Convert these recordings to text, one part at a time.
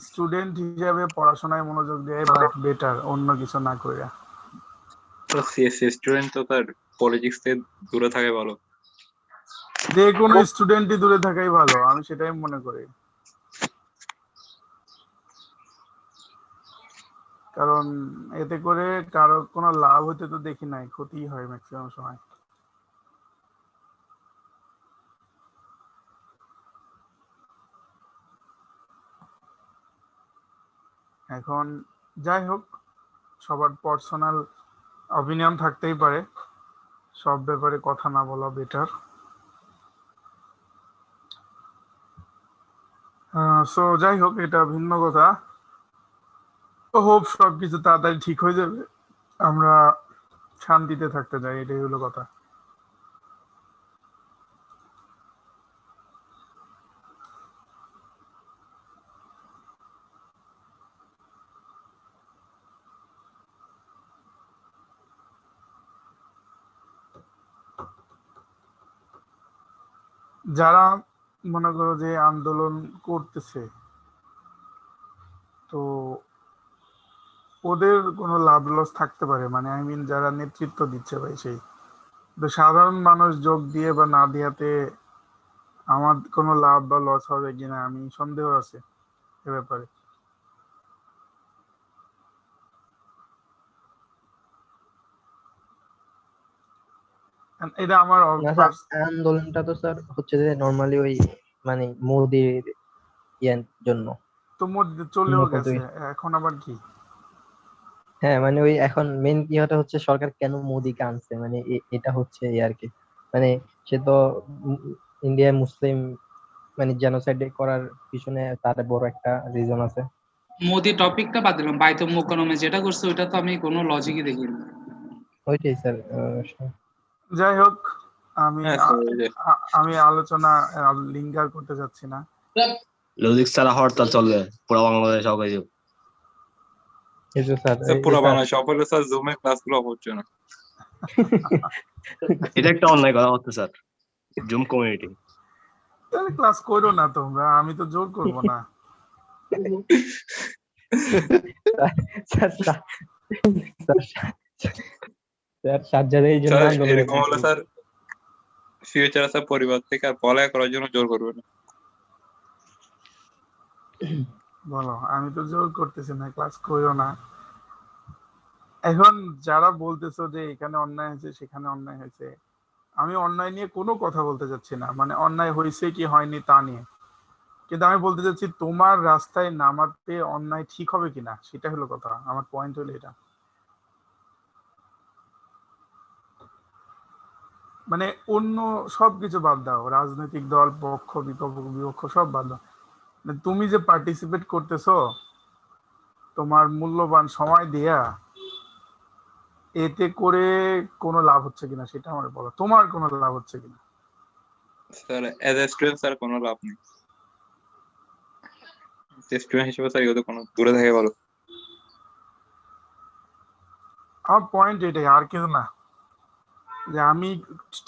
Student হিসেবে পড়াশোনায় মনোযোগ দেয় বাট বেটার অন্য কিছু না কইরা। তো সিএসসি স্টুডেন্ট তো তার পলিটিক্স থেকে দূরে থাকে ভালো। যে কোনো স্টুডেন্টই দূরে থাকাই ভালো, আমি সেটাই মনে করি। কারণ এতে করে কারো কোনো লাভ হতে তো দেখি নাই, ক্ষতি হয় ম্যাক্সিমাম সময়। এখন যাই হোক, সবার পার্সোনাল অপিনিয়ন থাকতেই পারে, সব ব্যাপারে কথা না বলা বেটার। সো যাই হোক, এটা ভিন্ন কথা। হোপ সবকিছু তাড়াতাড়ি ঠিক হয়ে যাবে, আমরা শান্তিতে থাকতে চাই, এটাই হলো কথা। যারা মনে করো যে আন্দোলন করতেছে, তো ওদের কোনো লাভ লস থাকতে পারে, মানে আই মিন যারা নেতৃত্ব দিচ্ছে ভাই, সেই তো সাধারণ মানুষ যোগ দিয়ে বা না দিয়াতে আমার কোনো লাভ বা লস হবে কিনা আমি সন্দেহ আছে এ ব্যাপারে। And এটা আমার না স্যার, আন্দোলনটা তো স্যার হচ্ছে যে নর্মালি ওই মানে মোদির ইয়ার জন্য। তো মধ্যে চলেও মূলত গেছে, এখন আবার কি? হ্যাঁ, মানে ওই এখন মেন কি হচ্ছে সরকার কেন মোদিকে আনছে, মানে এটা হচ্ছে এই আর কি। মানে সে তো ইন্ডিয়ায় মুসলিম মানে জেনোসাইড করার পিছনে তার বড় একটা রিজন আছে। মোদি টপিকটা বাদ দিলাম, বাইতুল মোকাররমে যেটা করছে ওইটা তো আমি কোনো লজিকই দেখি না। ওইটাই স্যার। যাই হোক, আমি হ্যাঁ আমি আলোচনা লিঙ্গার করতে যাচ্ছি না। লজিক ছাড়া হরতাল চলবে পুরো বাংলাদেশ সবাই। পুরো বাংলাদেশ সকলে স্যার জুমে ক্লাসগুলো হচ্ছে না। এটা একটা অন্যায় কথা হচ্ছে স্যার, জুম কমিউনিটি। তাহলে ক্লাস করো না তোমরা, আমি তো জোর করব না। এরকম হলে স্যার ফিউচার স্যার পরিবার থেকে আর পড়ালেখা করার জন্য জোর করবে না। বলো, আমি তো জোর করতেছি না, ক্লাস করো না। এখন যারা বলতেছো যে এখানে অন্যায় হয়েছে সেখানে অন্যায় হয়েছে, আমি অন্যায় নিয়ে কোনো কথা বলতে চাচ্ছি না, মানে অন্যায় হয়েছে কি হয়নি তা নিয়ে। কিন্তু আমি বলতে চাচ্ছি তোমার রাস্তায় নামাতে অন্যায় ঠিক হবে কিনা, সেটা হলো কথা। আমার পয়েন্ট হলো এটা। মানে অন্য সবকিছু বাদ দাও, রাজনৈতিক দল পক্ষ বিপক্ষ সব বাদ দাও, মানে তুমি যে পার্টিসিপেট করতেছো তোমার মূল্যবান সময় দিয়া, এতে করে কোনো লাভ হচ্ছে কিনা সেটা আমার বলো, তোমার কোনো লাভ হচ্ছে কিনা। Sir as a student sir কোনো লাভ নেই। স্টুডেন্ট হিসেবে স্যার এগুলো কোনো দূরে থাকে ভালো। আমার পয়েন্ট এটাই, আর কিছু না। যে আমি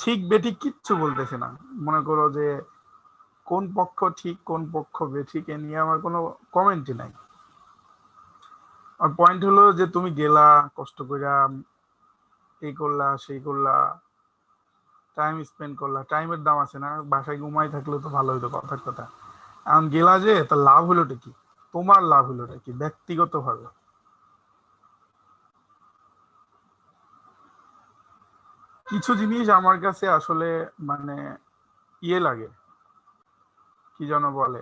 ঠিক বেঠিক কিচ্ছু বলতেছি না, মনে করো যে কোন পক্ষ ঠিক কোন পক্ষ বেঠিক এ নিয়ে আমার কোনো কমেন্টই নাই। আর পয়েন্ট হলো যে তুমি গেলা কষ্ট কইরা, এই করলা সেই করলা, টাইম স্পেন্ড করলা, টাইমের দাম আছে না, বাসায় ঘুমাই থাকলেও তো ভালো হইতো, কথার কথা। এখন গেলা যে তার লাভ হলোটা কি, তোমার লাভ হলোটা কি ব্যক্তিগত ভাবে? কিছু জিনিস আমার কাছে আসলে মানে ইয়ে লাগে, কি যেন বলে,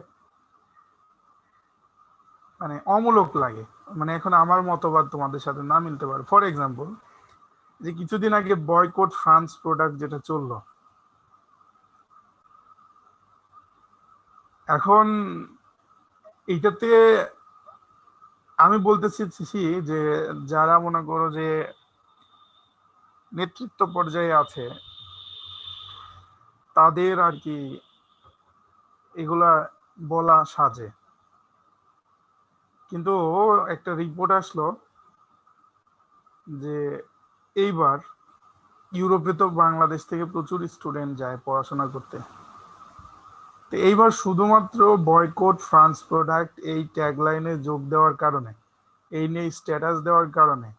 মানে অমূলক লাগে। মানে এখন আমার মতবাদ তোমাদের সাথে না মিলতে পারে। ফর এক্সাম্পল, যে কিছুদিন আগে বয়কট ফ্রান্স প্রোডাক্ট যেটা চললো, এখন এইটাতে আমি বলতে চাইছি যে যারা মনে করো যে নেতৃত্ব পর্যায়ে আছে তাদের আর কি এগুলা বলা সাজে, কিন্তু একটা রিপোর্ট আসলো যে এইবার ইউরোপে তো বাংলাদেশ থেকে প্রচুর স্টুডেন্ট যায় পড়াশোনা করতে, তো এইবার শুধুমাত্র বয়কট ফ্রান্স প্রোডাক্ট এই ট্যাগলাইনে যোগ দেওয়ার কারণে, এই নিয়ে স্ট্যাটাস দেওয়ার কারণে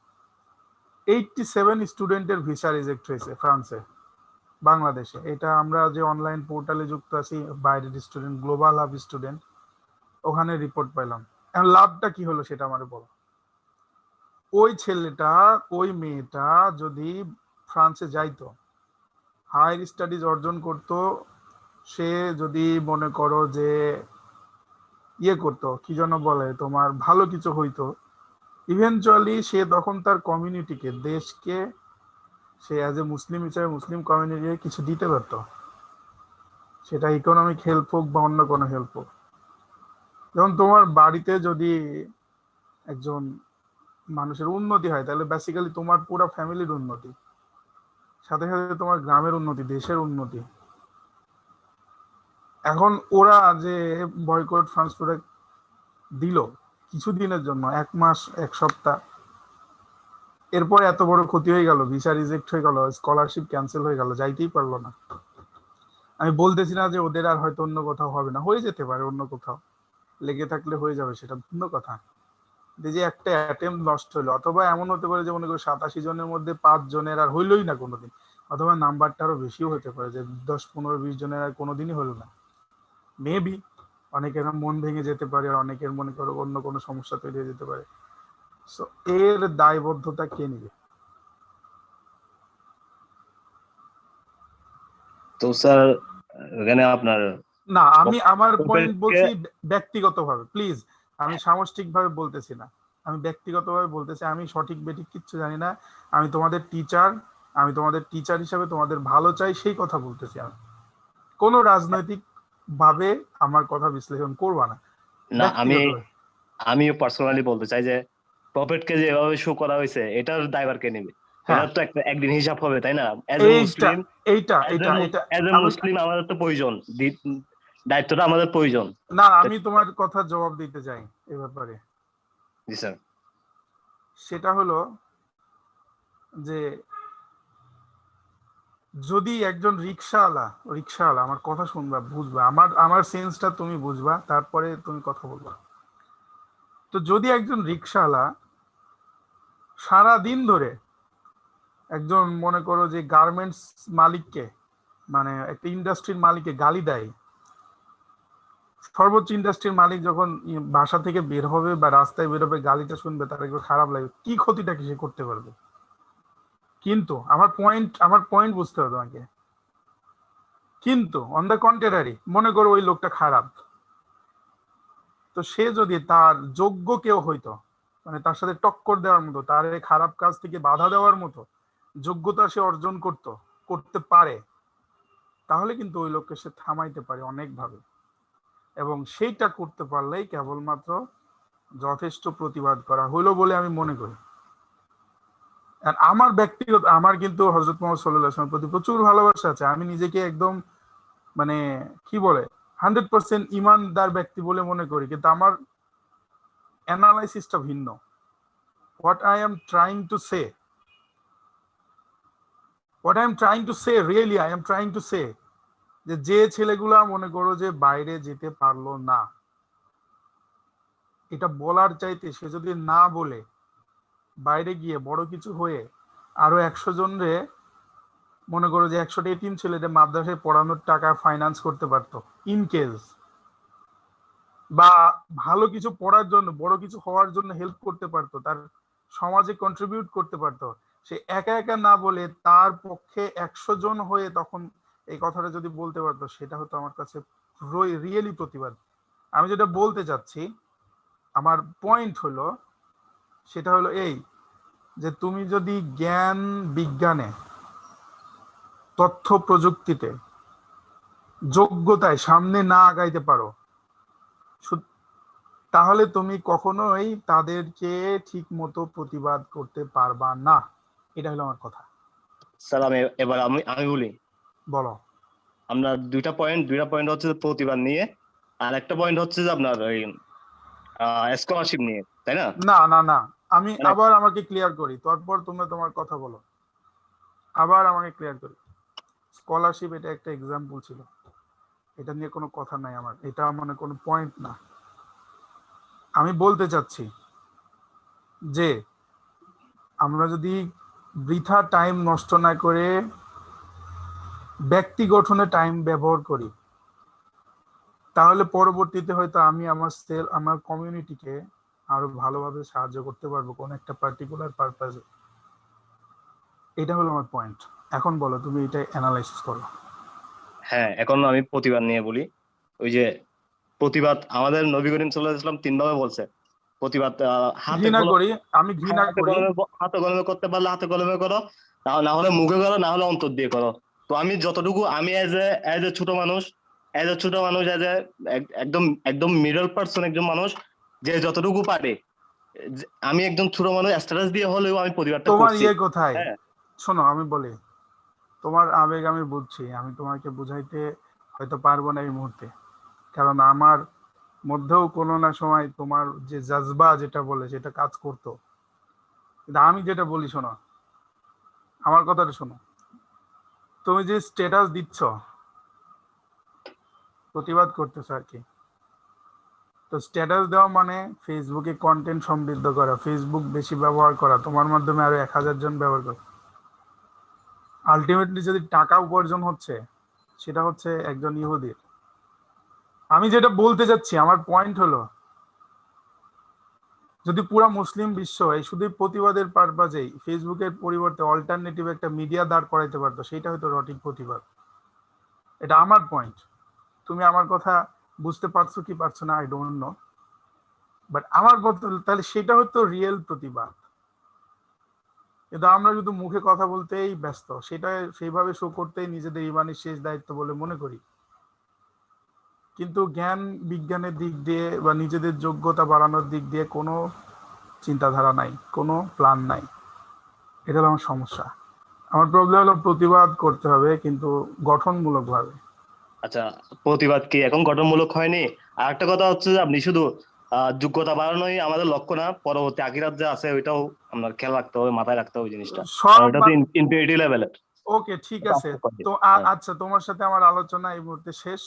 87 স্টুডেন্টের ভিসা রিজেক্ট হয়েছে ফ্রান্সে, বাংলাদেশে। এটা আমরা যে অনলাইন পোর্টালে যুক্ত আছি বাইরের স্টুডেন্ট, গ্লোবাল হাব স্টুডেন্ট, ওখানে রিপোর্ট পেলাম। এখন লাভটা কি হলো সেটা আমারে বলো। ওই ছেলেটা, ওই মেয়েটা যদি ফ্রান্সে যাইতো, হায়ার স্টাডিজ অর্জন করত, সে যদি মনে করো যে ইয়ে করতো, কি যেন বলে তোমার, ভালো কিছু হইতো, ইভেনচুয়ালি সে তখন তার কমিউনিটিকে, দেশকে, সে অ্যাজ এ মুসলিম হিসেবে মুসলিম কমিউনিটিকে কিছু দিতে পারতো, সেটা ইকোনমিক হেল্প হোক বা অন্য কোনো হেল্প হোক। যেমন তোমার বাড়িতে যদি একজন মানুষের উন্নতি হয়, তাহলে বেসিক্যালি তোমার পুরো ফ্যামিলির উন্নতি, সাথে সাথে তোমার গ্রামের উন্নতি, দেশের উন্নতি। এখন ওরা যে বয়কট ফ্রান্স প্রোডাক্ট দিল কিছুদিনের জন্য, 1 মাস 1 সপ্তাহ, এরপর এত বড় ক্ষতি হয়ে গেল, ভিসা রিজেক্ট হয়ে গেল, স্কলারশিপ ক্যান্সেল হয়ে গেল, যাইতেই পারলো না। আমি বলতেছি না যে ওদের আর হয়তো অন্য কোথাও হবে না, হয়ে যেতে পারে অন্য কোথাও, লেগে থাকলে হয়ে যাবে, সেটা ভিন্ন কথা। যে একটা অ্যাটেম্প নষ্ট হলো, অথবা এমন হতে পারে যে মনে করি 87 জনের মধ্যে 5 জনের আর হইলই না কোনোদিন, অথবা নাম্বারটা আরো বেশিও হতে পারে, যে 10 15 20 জনের আর কোনোদিনই হলো না। মেবি অনেকের মন ভেঙে যেতে পারে, অনেকের মনে করো অন্য কোনো সমস্যা তৈরি হয়ে যেতে পারে। সো এর দায়বদ্ধতা কে নিবে? তো স্যার এখানে আপনার না, আমি আমার পয়েন্ট প্রফেটকে বলছি ব্যক্তিগতভাবে, প্লিজ। আমি সামষ্টিকভাবে বলতেছি না, আমি ব্যক্তিগতভাবে বলতেছি। আমি সঠিক বেঠিক কিচ্ছু জানি না, আমি তোমাদের টিচার, আমি তোমাদের টিচার হিসাবে তোমাদের ভালো চাই, সেই কথা বলতেছি। আমি কোনো রাজনৈতিক ভাবে আমার কথা বিশ্লেষণ করবা না, না আমি ব্যক্তিগতভাবে। আমিও পার্সোনালি বলতে চাই যে প্রফেটকে যেভাবে শো করা হয়েছে এটার দায়ভার কে নেবে? হ্যাঁ, এটার তো একটা একদিন হিসাব হবে, তাই না? এজ এ এইটা মুসলিম, এইটা এজ এ এটা এটা এজ এ আমি, মুসলিম আমাদের তো প্রয়োজন, দায়িত্বটা আমাদের প্রয়োজন। না, আমি তোমার কথা জবাব দিতে চাই এ ব্যাপারে। জি স্যার। সেটা হলো যে যদি একজন রিক্সাওয়ালা, আমার কথা শুনবা, বুঝবা, আমার সেন্সটা তুমি বুঝবা, তারপরে তুমি কথা বলবা। তো যদি একজন রিক্সাওয়ালা সারা দিন ধরে একজন মনে করো যে গার্মেন্টস মালিককে, মানে একটা ইন্ডাস্ট্রির মালিককে গালি দেয়, সর্বোচ্চ ইন্ডাস্ট্রির মালিক যখন বাসা থেকে বের হবে বা রাস্তায় বের হবে, গালিটা শুনবে, তার একটু খারাপ লাগবে, কি ক্ষতিটা কি সে করতে পারবে? কিন্তু আমার পয়েন্ট বুঝতে হবে তোমাকে। কিন্তু অন দ্য কন্ট্রারি, মনে করো ওই লোকটা খারাপ, তো সে যদি তার যোগ্য কেউ হইতো, মানে তার সাথে টক্কর দেওয়ার মতো, তার এই খারাপ কাজ থেকে বাধা দেওয়ার মতো যোগ্যতা সে অর্জন করতে পারে, তাহলে কিন্তু ওই লোককে সে থামাইতে পারে অনেকভাবে। এবং সেইটা করতে পারলেই কেবলমাত্র যথেষ্ট প্রতিবাদ করা হইলো বলে আমি মনে করি। আর আমার ব্যক্তিগত, আমার কিন্তু হযরত মুহাম্মদ সাল্লাল্লাহু আলাইহি ওয়াসাল্লামের প্রতি প্রচুর ভালোবাসা আছে। আমি নিজেকে একদম, মানে কি বলে, 100% ইমানদার ব্যক্তি বলে মনে করি, কিন্তু আমার অ্যানালাইসিসটা ভিন্ন। What I am trying to say, really I am trying to say, যে ছেলেগুলা মনে করো যে বাইরে যেতে পারলো না, এটা বলার চাইতে সে যদি না বলে বাইরে গিয়ে বড় কিছু হয়ে আরো 100 জনরে, মনে করো যে 100টা এতিম ছেলেদের মাদ্রাসায় পড়ানোর টাকা ফাইন্যান্স করতে পারতো ইন কেস, বা ভালো কিছু পড়ার জন্য, বড় কিছু হওয়ার জন্য হেল্প করতে পারতো, তার সমাজে কন্ট্রিবিউট করতে পারতো, সে একা একা না বলে তার পক্ষে 100 জন হয়ে তখন এই কথাটা যদি বলতে পারতো, সেটা হতো আমার কাছে রিয়েলি প্রতিবাদ। আমি যেটা বলতে চাচ্ছি, আমার পয়েন্ট হলো, সেটা হলো এই, যে তুমি যদি জ্ঞান বিজ্ঞানে, তথ্য প্রযুক্তিতে, যোগ্যতায় সামনে না আগাইতে পারো, তাহলে তুমি কখনোই তাদেরকে ঠিক মতো প্রতিবাদ করতে পারবা না। এটা হলো আমার কথা। স্যার এবার আমি আমি বলি। বলো। আমরা দুইটা পয়েন্ট হচ্ছে যে প্রতিবাদ নিয়ে, আর একটা পয়েন্ট হচ্ছে যে আপনার ওই স্কলারশিপ নিয়ে, তাই না? না না না, আমি মানে আবার আমাকে ক্লিয়ার করি, তারপর তুমি তোমার কথা বলো। আবার আমাকে ক্লিয়ার করি, স্কলারশিপ এটা একটা এক্সাম্পল ছিল। এটা নিয়ে কোনো কথা নাই আমার, এটা মানে কোনো পয়েন্ট না। আমি বলতে চাচ্ছি যে আমরা যদি বৃথা টাইম নষ্ট না করে ব্যক্তি গঠনে টাইম ব্যবহার করি, তাহলে পরবর্তীতে হয়তো আমি আমার কমিউনিটিকে আরো ভালোভাবে সাহায্য করতে পারবো কোন একটা পার্টিকুলার পারপাজে। এটা হলো আমার পয়েন্ট। এখন বলো, তুমি এটা অ্যানালাইসিস করো। হ্যাঁ, এখন আমি প্রতিবাদ নিয়ে বলি। ওই যে প্রতিবাদ আমাদের নবী করিম সাল্লাল্লাহু আলাইহি ওয়াসাল্লাম তিনভাবে বলছে। প্রতিবাদ হাতে ঘৃণা কলমে, করি, আমি ঘৃণা করি। হাতে কলমে করতে পারলে হাতে কলমে করো, না হলে মুখে করো, না হলে অন্তর দিয়ে করো। তো আমি যতটুকু, আমি এজ এ ছোট মানুষ, এজ এ একদম একদম মিডল পার্সন, একজন মানুষ যে যতটুকু পারে, আমি একজন ছোট মানুষ, স্ট্যাটাস দিয়ে হলেও আমি প্রতিবাদটা তোমার করছি। ইয়ে কোথায়? হ্যাঁ, শোনো, আমি বলি, তোমার আবেগ আমি বুঝছি, আমি তোমাকে বুঝাইতে হয়তো পারবো না এই মুহূর্তে, কারণ আমার মধ্যেও কোনো না সময় তোমার যে জাজবা যেটা বলে সেটা কাজ করতো। কিন্তু আমি যেটা বলি, শোনো, আমার কথাটা শোনো। তুমি যে স্ট্যাটাস দিচ্ছ, প্রতিবাদ করতেছো আর কি, তো স্ট্যাটাস দেওয়া মানে ফেসবুকে কন্টেন্ট সমৃদ্ধ করা, ফেসবুক বেশি ব্যবহার করা, তোমার মাধ্যমে আরো 1000 জন ব্যবহার করে। আলটিমেটলি যদি টাকা উপার্জন হচ্ছে, সেটা হচ্ছে একজন ইহুদির। আমি যেটা বলতে চাচ্ছি, আমার পয়েন্ট হলো, যদি পুরা মুসলিম বিশ্ব এই শুধু প্রতিবাদের পারপাজেই ফেসবুকের পরিবর্তে অল্টারনেটিভ একটা মিডিয়া দাঁড় করাইতে পারতো, সেটা হয়তো সঠিক প্রতিবাদ। এটা আমার পয়েন্ট। তুমি আমার কথা বুঝতে পারছো কি পারছো না, আই ডোন্ট নো, বাট আমার তাহলে সেটা হয়তো রিয়েল প্রতিবাদ। কিন্তু আমরা যদি মুখে কথা বলতেই ব্যস্ত, সেটা সেইভাবে শো করতেই নিজেদের ইমানের শেষ দায়িত্ব বলে মনে করি, কিন্তু জ্ঞান বিজ্ঞানের দিক দিয়ে বা নিজেদের যোগ্যতা বাড়ানোর দিক দিয়ে কোনো চিন্তাধারা নাই, কোনো প্ল্যান নাই। এটা হলো আমার সমস্যা। আমার প্রবলেম হলো প্রতিবাদ করতে হবে, কিন্তু গঠনমূলক ভাবে। আচ্ছা, প্রতিবাদ কি এখন গঠনমূলক হয়নি? আর একটা কথা হচ্ছে যে আপনি শুধু যোগ্যতা বাড়ানোই আমাদের লক্ষ্য না, পরবর্তী আখিরাত যে আছে ওইটাও আমরা খেয়াল রাখতে হবে, মাথায় রাখতে হবে জিনিসটা, কারণ সব এটা তো ইনফিনিটি লেভেলের। ওকে, ঠিক আছে। তো হ্যাঁ। আচ্ছা, তোমার সাথে আমার আলোচনা এই মুহূর্তে শেষ।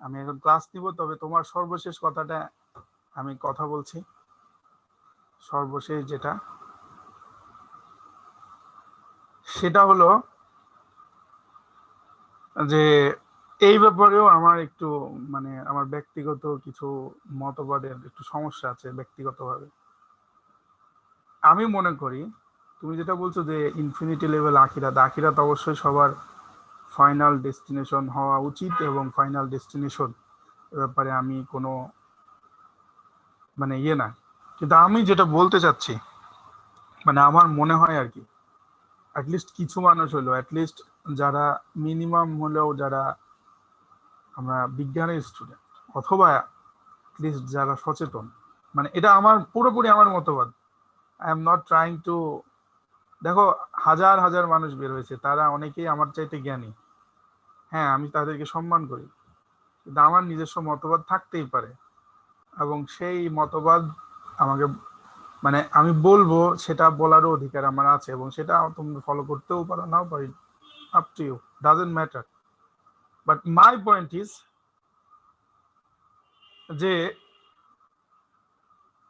আমি এখন ক্লাস নিব, তবে তোমার সর্বশেষ কথাটা আমি কথা বলছি। সর্বশেষ যেটা, সেটা হলো যে এই ব্যাপারেও আমার একটু মানে আমার ব্যক্তিগত কিছু মতবাদের একটু সমস্যা আছে ব্যক্তিগতভাবে। আমি মনে করি, তুমি যেটা বলছো যে ইনফিনিটি লেভেল আখিরাত, আখিরাত অবশ্যই সবার ফাইনাল ডেস্টিনেশন হওয়া উচিত, এবং ফাইনাল ডেস্টিনেশন ব্যাপারে আমি কোনো মানে ইয়ে না। কিন্তু আমি যেটা বলতে চাচ্ছি, মানে আমার মনে হয় আর কি, অ্যাটলিস্ট কিছু মানুষ হলো, অ্যাটলিস্ট যারা মিনিমাম হলেও যারা আমরা বিজ্ঞানের স্টুডেন্ট, অথবা অ্যাটলিস্ট যারা সচেতন, মানে এটা আমার পুরোপুরি আমার মতবাদ। I am not trying to, দেখো, হাজার হাজার মানুষ বের হয়েছে, তারা অনেকেই আমার চাইতে জ্ঞানী। হ্যাঁ, আমি তাদেরকে সম্মান করি, কিন্তু আমার নিজস্ব মতবাদ থাকতেই পারে, এবং সেই মতবাদ আমাকে মানে আমি বলবো, সেটা বলারও অধিকার আমার আছে, এবং সেটা তুমি ফলো করতেও পারো, নাও পারি, up to you, doesn't matter. But my point is যে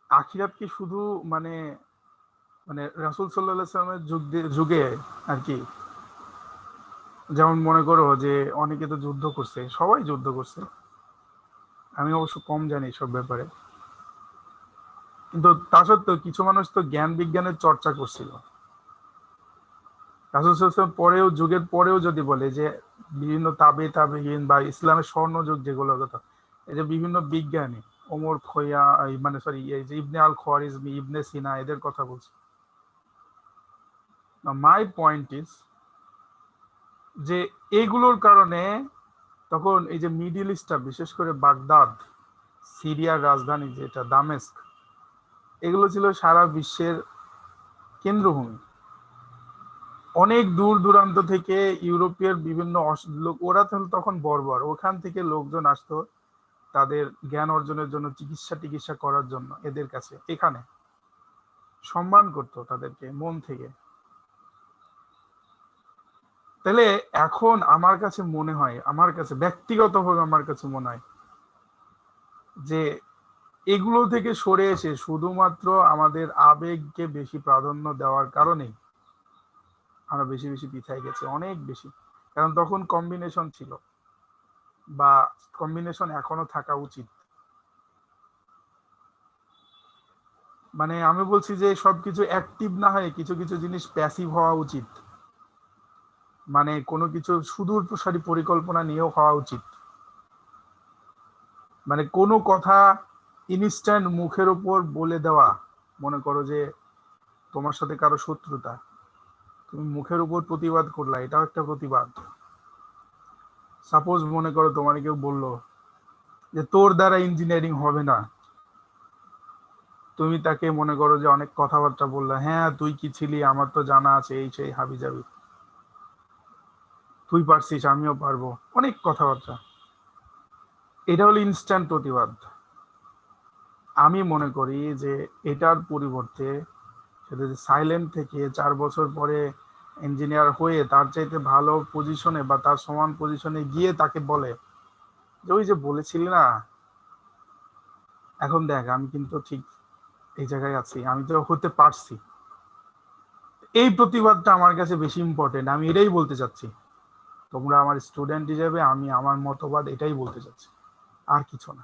আখিরাত কি শুধু মানে মানে রাসূল সাল্লাল্লাহু আলাইহি সাল্লামের যুগে আর কি, যেমন মনে করো যে অনেকে তো যুদ্ধ করছে, সবাই যুদ্ধ করছে, আমি অবশ্য কম জানি সব ব্যাপারে, কিন্তু তা সত্ত্বেও কিছু মানুষ তো জ্ঞান বিজ্ঞানের চর্চা করছিল। রাসূল সাল্লাল্লাহু আলাইহি ওয়াসাল্লাম পরেও, যুগের পরেও যদি বলে যে বিভিন্ন তাবেঈন বা ইসলামের স্বর্ণযুগ যেগুলোর কথা, এই যে বিভিন্ন বিজ্ঞানী, ওমর খৈয়া, মানে সরি, এই যে ইবনে আল খওয়ারিজমি, ইবনে সিনা, এদের কথা বলছি। মাই পয়েন্ট ইজ যে এইগুলোর কারণে তখন এই যে মিডিল ইস্টটা, বিশেষ করে বাগদাদ, সিরিয়ার রাজধানী যেটা দামেস্ক, এগুলো ছিল সারা বিশ্বের কেন্দ্রভূমি। অনেক দূর দূরান্ত থেকে ইউরোপীয় বিভিন্ন লোক, ওরা তখন বর্বর, ওখান থেকে লোকজন আসতো তাদের জ্ঞান অর্জনের জন্য, চিকিৎসা করার জন্য এদের কাছে, এখানে সম্মান করতো তাদেরকে মন থেকে। তাহলে এখন আমার কাছে মনে হয়, আমার কাছে ব্যক্তিগতভাবে আমার কাছে মনে হয় যে এগুলো থেকে সরে এসে শুধুমাত্র আমাদের আবেগকে বেশি প্রাধান্য দেওয়ার কারণেই আমরা বেশি বেশি পিছাই গেছি, অনেক বেশি। কারণ তখন কম্বিনেশন ছিল, বা কম্বিনেশন এখনো থাকা উচিত। মানে আমি বলছি যে সবকিছু অ্যাক্টিভ না হয়ে কিছু কিছু জিনিস প্যাসিভ হওয়া উচিত, মানে কোনো কিছু সুদূর প্রসারী পরিকল্পনা নিয়েও হওয়া উচিত। মানে কোনো কথা ইনস্ট্যান্ট মুখের উপর বলে দেওয়া, মনে করো যে তোমার সাথে কারো শত্রুতা, তুমি মুখের উপর প্রতিবাদ করলা, এটাও একটা প্রতিবাদ। সাপোজ মনে করো তোমার কেউ বললো যে তোর দ্বারা ইঞ্জিনিয়ারিং হবে না, তুমি তাকে মনে করো যে অনেক কথাবার্তা বললা, হ্যাঁ তুই কি ছিলি, আমার তো জানা আছে, এই সেই হাবি যাবি, তুই পারছিস আমিও পারবো, অনেক কথাবার্তা। এটা হলো ইনস্ট্যান্ট প্রতিবাদ। আমি মনে করি যে এটার পরিবর্তে সে যদি সাইলেন্ট থেকে 4 বছর পরে ইঞ্জিনিয়ার হয়ে তার চাইতে ভালো পজিশনে বা তার সমান পজিশনে গিয়ে তাকে বলে যে ওই যে বলেছিলি না, এখন দেখ আমি কিন্তু ঠিক এই জায়গায় আছি, আমি তো হতে পারছি। এই প্রতিবাদটা আমার কাছে বেশি ইম্পর্টেন্ট। আমি এটাই বলতে চাচ্ছি, তোমরা আমার স্টুডেন্ট হিসেবে আমি আমার মতবাদ এটাই বলতে চাচ্ছি, আর কিছু না,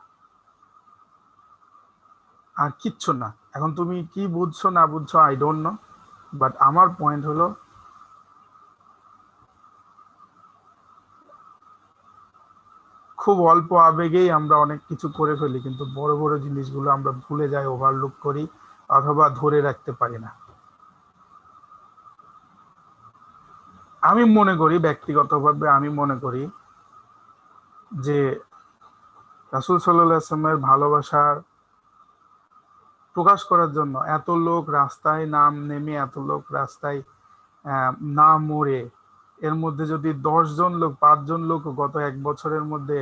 আর কিচ্ছু না। এখন তুমি কি বুঝছো না বুঝছো আই ডোন্ট নো, বাট আমার পয়েন্ট হলো খুব অল্প আবেগেই আমরা অনেক কিছু করে ফেলি, কিন্তু বড় বড় জিনিসগুলো আমরা ভুলে যাই, ওভারলুক করি, অথবা ধরে রাখতে পারি না। আমি মনে করি, ব্যক্তিগতভাবে আমি মনে করি যে রাসূল সাল্লাল্লাহু আলাইহি ওয়াসাল্লামের ভালোবাসার প্রকাশ করার জন্য এত লোক রাস্তায় নাম নেমে, এত লোক রাস্তায় না মরে, এর মধ্যে যদি 10 জন লোক 5 জন লোক গত 1 বছরের মধ্যে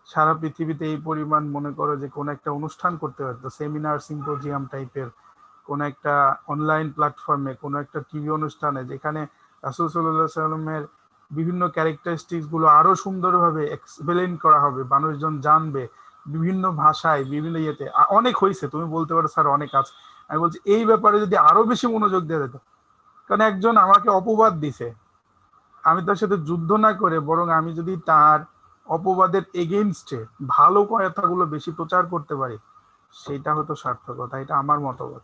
সারা পৃথিবীতে এই পরিমাণ, মনে করো যে কোন একটা অনুষ্ঠান করতে পারতো, সেমিনার সিম্পোজিয়াম টাইপের কোন একটা অনলাইন প্ল্যাটফর্মে, কোন একটা টিভি অনুষ্ঠানে, যেখানে রাসূল সাল্লাল্লাহু আলাইহি ওয়াসাল্লামের বিভিন্ন ক্যারেক্টারিস্টিক্স গুলো আরো সুন্দরভাবে এক্সপ্লেইন করা হবে, মানুষজন জানবে বিভিন্ন ভাষায়, বিভিন্ন ইয়েতে, অনেক হয়েছে। তুমি বলতে পারো স্যার অনেক আছে, আমি বলছি এই ব্যাপারে যদি আরো বেশি মনোযোগ দেওয়া যেত। কারণ একজন আমাকে অপবাদ দিছে, আমি তার সাথে যুদ্ধ না করে বরং আমি যদি তার অপবাদের এগেইনস্টে ভালো কথাগুলো বেশি প্রচার করতে পারি, সেটা হতো সার্থকতা। এটা আমার মতবাদ।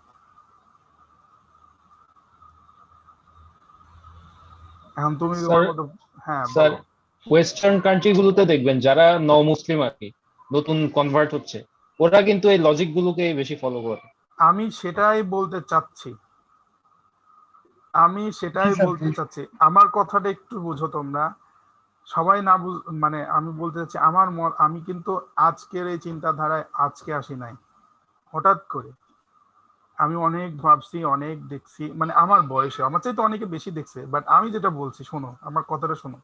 এখন তুমি স্যার তোমার মতো। হ্যাঁ স্যার বলো। ওয়েস্টার্ন কান্ট্রি গুলোতে দেখবেন যারা মুসলিম আর কি, নতুন কনভার্ট হচ্ছে, ওরা কিন্তু এই লজিক গুলোকে বেশি ফলো করে। আমি সেটাই বলতে চাচ্ছি, আমি সেটাই বলতে চাচ্ছি, আমার কথাটা একটু বুঝো তোমরা। সবাই না মানে আমি বলতে চাচ্ছি আমার আমি কিন্তু আজকের এই চিন্তাধারায় আজকে আসি নাই, হঠাৎ করে। আমি অনেক ভাবছি, অনেক দেখছি, মানে আমার বয়সে আমার চাইতে অনেকে বেশি দেখছে, বাট আমি যেটা বলছি শোনো, আমার কথাটা শোনো।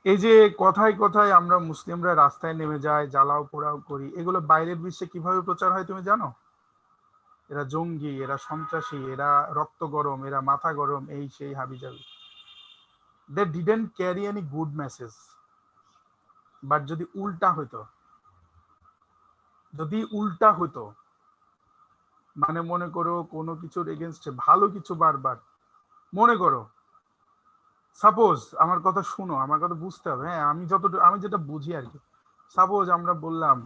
এই যে কথায় কথায় আমরা মুসলিমরা রাস্তায় নেমে যাই, জ্বালাও পোড়াও করি, এগুলো বাইরের বিশ্বে কিভাবে প্রচার হয় তুমি জানো? এরা জঙ্গি, এরা সন্ত্রাসী, এরা রক্ত গরম, এরা মাথা গরম, এই সেই হাবিজাবি। They didn't carry any good message. But যদি উল্টা হইতো, যদি উল্টা হইতো, মানে মনে করো কোনো কিছুর এগেনস্টে ভালো কিছু বারবার, মনে করো সাপোজ, আমার কথা শুনো, আমার কথা বুঝতে হবে, হ্যাঁ আমি যেটা বুঝি আর কি। সাপোজ আমরা বললাম,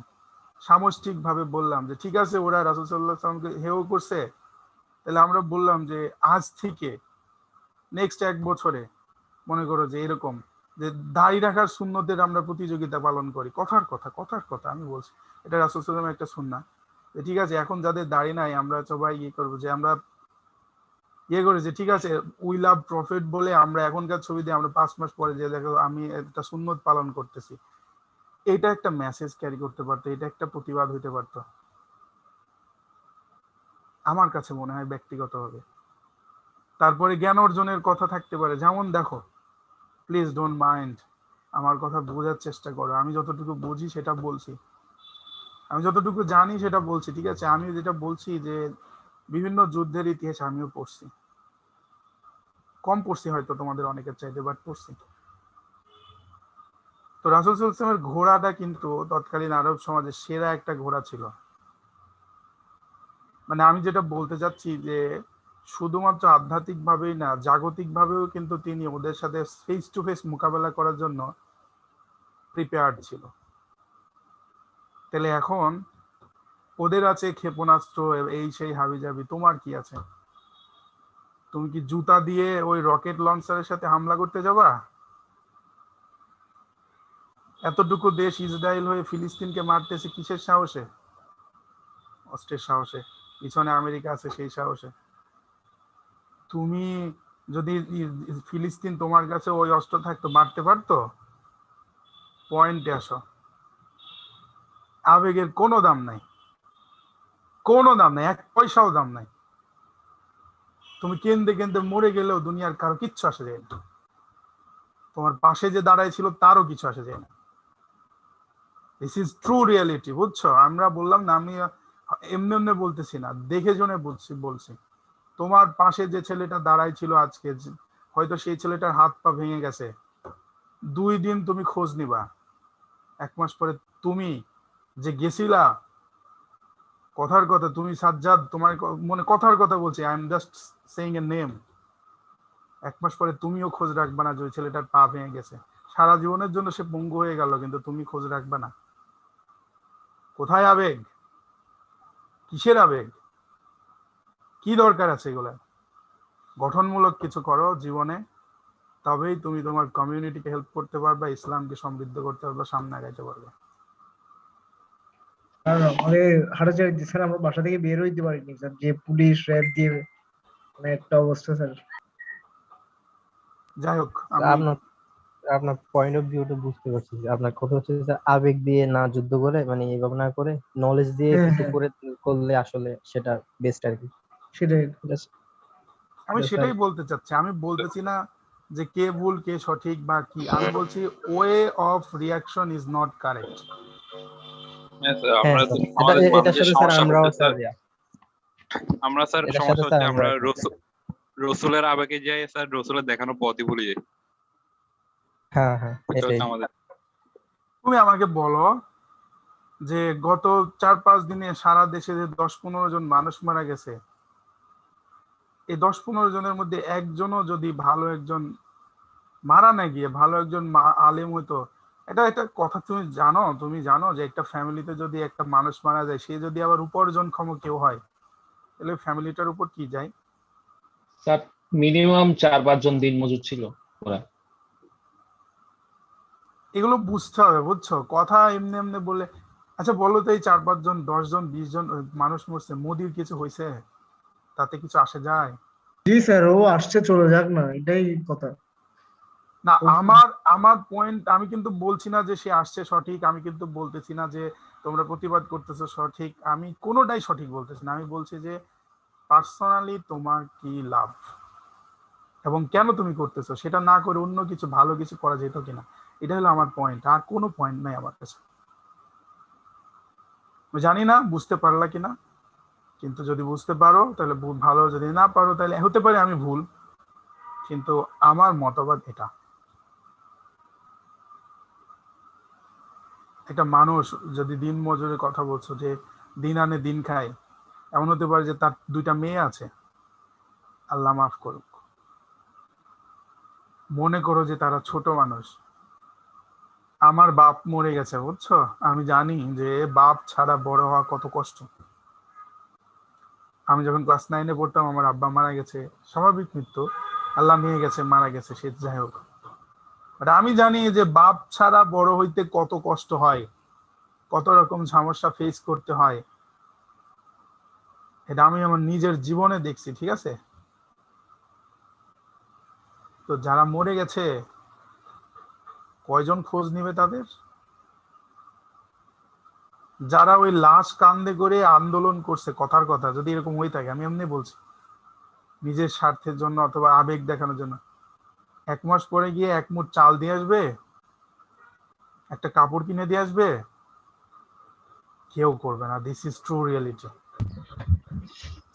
সামষ্টিক ভাবে বললাম যে ঠিক আছে ওরা রাসূল সাল্লাল্লাহু আলাইহি ওয়াসাল্লামকে হেয় করছে, তাহলে আমরা বললাম যে আজ থেকে নেক্সট 1 বছরে মনে করো যে এরকম যে দাড়ি রাখার সুন্নতের আমরা প্রতিযোগিতা পালন করি। কথার কথা আমি বলছি, এটা রাসূল সাল্লাল্লাহু আলাইহি ওয়াসাল্লামের একটা সুন্নাহ। ঠিক আছে, এখন যাদের দাড়ি নাই আমরা সবাই ইয়ে করবো যে আমরা করেছে, ঠিক আছে উই লাভ প্রফিট বলে আমরা এখনকার ছবি দিয়ে আমরা 5 মাস পরে যে দেখো আমি একটা সুন্নত পালন করতেছি। এটা একটা মেসেজ ক্যারি করতে পারতো, এটা একটা প্রতিবাদ হইতে পারতো আমার কাছে মনে হয় ব্যক্তিগতভাবে। তারপরে জ্ঞান অর্জনের কথা থাকতে পারে, যেমন দেখো, প্লিজ ডোন্ট মাইন্ড, আমার কথা বোঝার চেষ্টা করো। আমি যতটুকু বুঝি সেটা বলছি, আমি যতটুকু জানি সেটা বলছি, ঠিক আছে? আমি যেটা বলছি যে বিভিন্ন যুদ্ধের ইতিহাস আমিও পড়ছি। কম পড়ছি হয়তো তোমাদের অনেকের চাইতে, বাট পড়ছি। তো রাসূল সাল্লাল্লাহু আলাইহি ওয়াসাল্লামের ঘোড়াটা কিন্তু তৎকালীন আরব সমাজে সেরা একটা ঘোড়া ছিল। মানে আমি যেটা বলতে চাচ্ছি যে শুধুমাত্র আধ্যাত্মিক ভাবেই না, জাগতিক ভাবেও কিন্তু তিনি ওদের সাথে ফেস টু ফেস মোকাবেলা করার জন্য প্রিপেয়ার্ড ছিল। তাহলে এখন ওদের আছে ক্ষেপণাস্ত্র, এই সেই হাবিজাবি, তোমার কি আছে? তুমি কি জুতা দিয়ে ওই রকেট লঞ্চারের সাথে হামলা করতে যাবা? এতটুকু দেশ ইসরায়েল হয়ে ফিলিস্তিনকে মারতেছে কিসের সাহসে? অস্ত্রের সাহসে। পিছনে আমেরিকা আছে সেই সাহসে। তুমি যদি ফিলিস্তিন তোমার কাছে ওই অস্ত্র থাকতো, মারতে পারতো? পয়েন্টে আসো। আবেগের কোনো দাম নাই, কোনো দাম নাই, এক পয়সাও দাম নাই। তুমি কেন্দে কেন্দে মরে গেলেও দুনিয়ার কারো কিচ্ছু আসে যায় না। তোমার পাশে যে দাঁড়ায় ছিল তারও কিছু আসে যায় না। দিস ইজ ট্রু রিয়েলিটি, বুঝছো? আমরা বললাম না, আমি এমনি এমনি বলতেছি না, দেখে শুনে বলছি। তোমার পাশে যে ছেলেটা দাঁড়াই ছিল আজকে, হয়তো সেই ছেলেটার হাত পা ভেঙে গেছে। 2 দিন তুমি খোঁজ নিবা, 1 মাস পরে তুমি যে গেছিলা, কথার কথা, তুমি সাজ্জাদ, তোমার মনে কথার কথা বলছি, I am just saying a name. 1 মাস পরে তুমিও খোঁজ রাখবা না যে ওই ছেলেটার পা ভেঙে গেছে। সারা জীবনের জন্য সে পঙ্গু হয়ে গেল, কিন্তু তুমি খোঁজ রাখবা না। কোথায় আবেগ? কিসের আবেগ? কি দরকার আছে এগুলা? গঠনমূলক কিছু করো জীবনে, তবেই তুমি তোমার কমিউনিটিকে হেল্প করতে পারবে, ইসলামকে সমৃদ্ধ করতে পারবে, সামনে আগাইতে পারবে। আর আমাদের হাটাচারি স্যার, আমরা বাসা থেকে বের হইতে পারিনি স্যার, যে পুলিশ র্যাব দিয়ে মানে একটা অবস্থা স্যার। যাই হোক, আমি আপনার আপনার পয়েন্ট অফ ভিউটা বুঝতে পারছি। আপনার কথা হচ্ছে যে আবেগ দিয়ে না যুদ্ধ করে, মানে এইভাবে না করে নলেজ দিয়ে হ্যাঁ কিছু হ্যাঁ, করলে আসলে সেটা বেস্ট আর কি। সেটাই। Just- আমি just সেটাই আর- বলতে চাচ্ছি। আমি বলতেছি না যে কে ভুল কে সঠিক বা কি, আমি বলছি way of reaction is not correct. হ্যাঁ স্যার, হ্যাঁ আমরা স্যার, আমাদের এটার মাঝে যে সাথে স্যার সমস্যা আমরাও হচ্ছে স্যার স্যার, আমরা স্যার এটার সাথে সমস্যা স্যার হচ্ছে আমরা আমরা একমত। রসুলের আবেগে যাই স্যার, রসুলের দেখানো পথই ভুলে যাই। হ্যাঁ হ্যাঁ, এটা এটাই। হচ্ছে আমাদের। তুমি আমাকে বলো যে গত 4-5 দিনে সারা দেশে যে 10-15 জন মানুষ মারা গেছে, এই 10-15 জনের মধ্যে একজনও যদি ভালো একজন মারা না গিয়ে ভালো একজন আলেম হইতো, এটা একটা কথা তুমি জানো যে একটা ফ্যামিলিতে যদি একটা মানুষ মারা যায়, সে যদি আবার উপার্জনক্ষম কেউ হয়, তাহলে ফ্যামিলিটার উপর কি যায়? স্যার মিনিমাম 4-5 জন দিন মজুর ছিল ওরা। এগুলো বুঝতে হবে, বুঝছো? কথা এমনি এমনি বলে। আচ্ছা বলো তো, এই 4-5 জন, 10 জন, 20 জন মানুষ মরছে, মোদির কিছু হয়েছে? তাতে কিছু আসে যায়? জি স্যার, ও আসছে, চলে যাক না, এটাই কথা। না, ও আমার আমার পয়েন্ট, আমি কিন্তু বলছি না যে সে আসছে সঠিক, আমি কিন্তু বলতেছি না যে তোমরা প্রতিবাদ করতেছো সঠিক, আমি কোনোটাই সঠিক বলতেছি না। আমি বলছি যে পার্সোনালি তোমার কি লাভ এবং কেন তুমি করতেছো, সেটা না করে অন্য কিছু ভালো কিছু করা যেত কিনা, এটা হলো আমার পয়েন্ট। আর কোনো পয়েন্ট নাই আমার কাছে। আমি জানি না বুঝতে পারলা কিনা, কিন্তু যদি বুঝতে পারো তাহলে ভালো, যদি না পারো তাহলে হতে পারে আমি ভুল, কিন্তু আমার মতবাদ এটা। একটা মানুষ যদি দিন মজুরের কথা বলছো, যে দিন আনে দিন খায়, এমন হতে পারে যে তার 2টা মেয়ে আছে, আল্লাহ মাফ করুক, মনে করো যে তারা ছোট মানুষ। আমার বাপ মরে গেছে, বুঝছো? আমি জানি যে বাপ ছাড়া বড় হওয়া কত কষ্ট। আমি যখন ক্লাস 9-এ পড়তাম, আমার আব্বা মারা গেছে, স্বাভাবিক মৃত্যু, আল্লাহ নিয়ে গেছে, মারা গেছে, সে যাই হোক। বাট আমি জানি যে বাপ ছাড়া বড় হইতে কত কষ্ট হয়, কত রকম সমস্যা ফেস করতে হয়, এটা আমি আমার নিজের জীবনে দেখছি, ঠিক আছে? তো যারা মরে গেছে, কয়জন খোঁজ নিবে তাদের? যারা ওই লাশ কান্দে করে আন্দোলন করছে, কথার কথা, যদি এরকম হয়ে থাকে, আমি এমনি বলছি, নিজের স্বার্থের জন্য অথবা আবেগ দেখানোর জন্য, 1 মাস পরে গিয়ে 1 মুঠ চাল দিয়ে আসবে, একটা কাপড় কিনে দিয়ে আসবে? কেউ করবে না। This is true reality.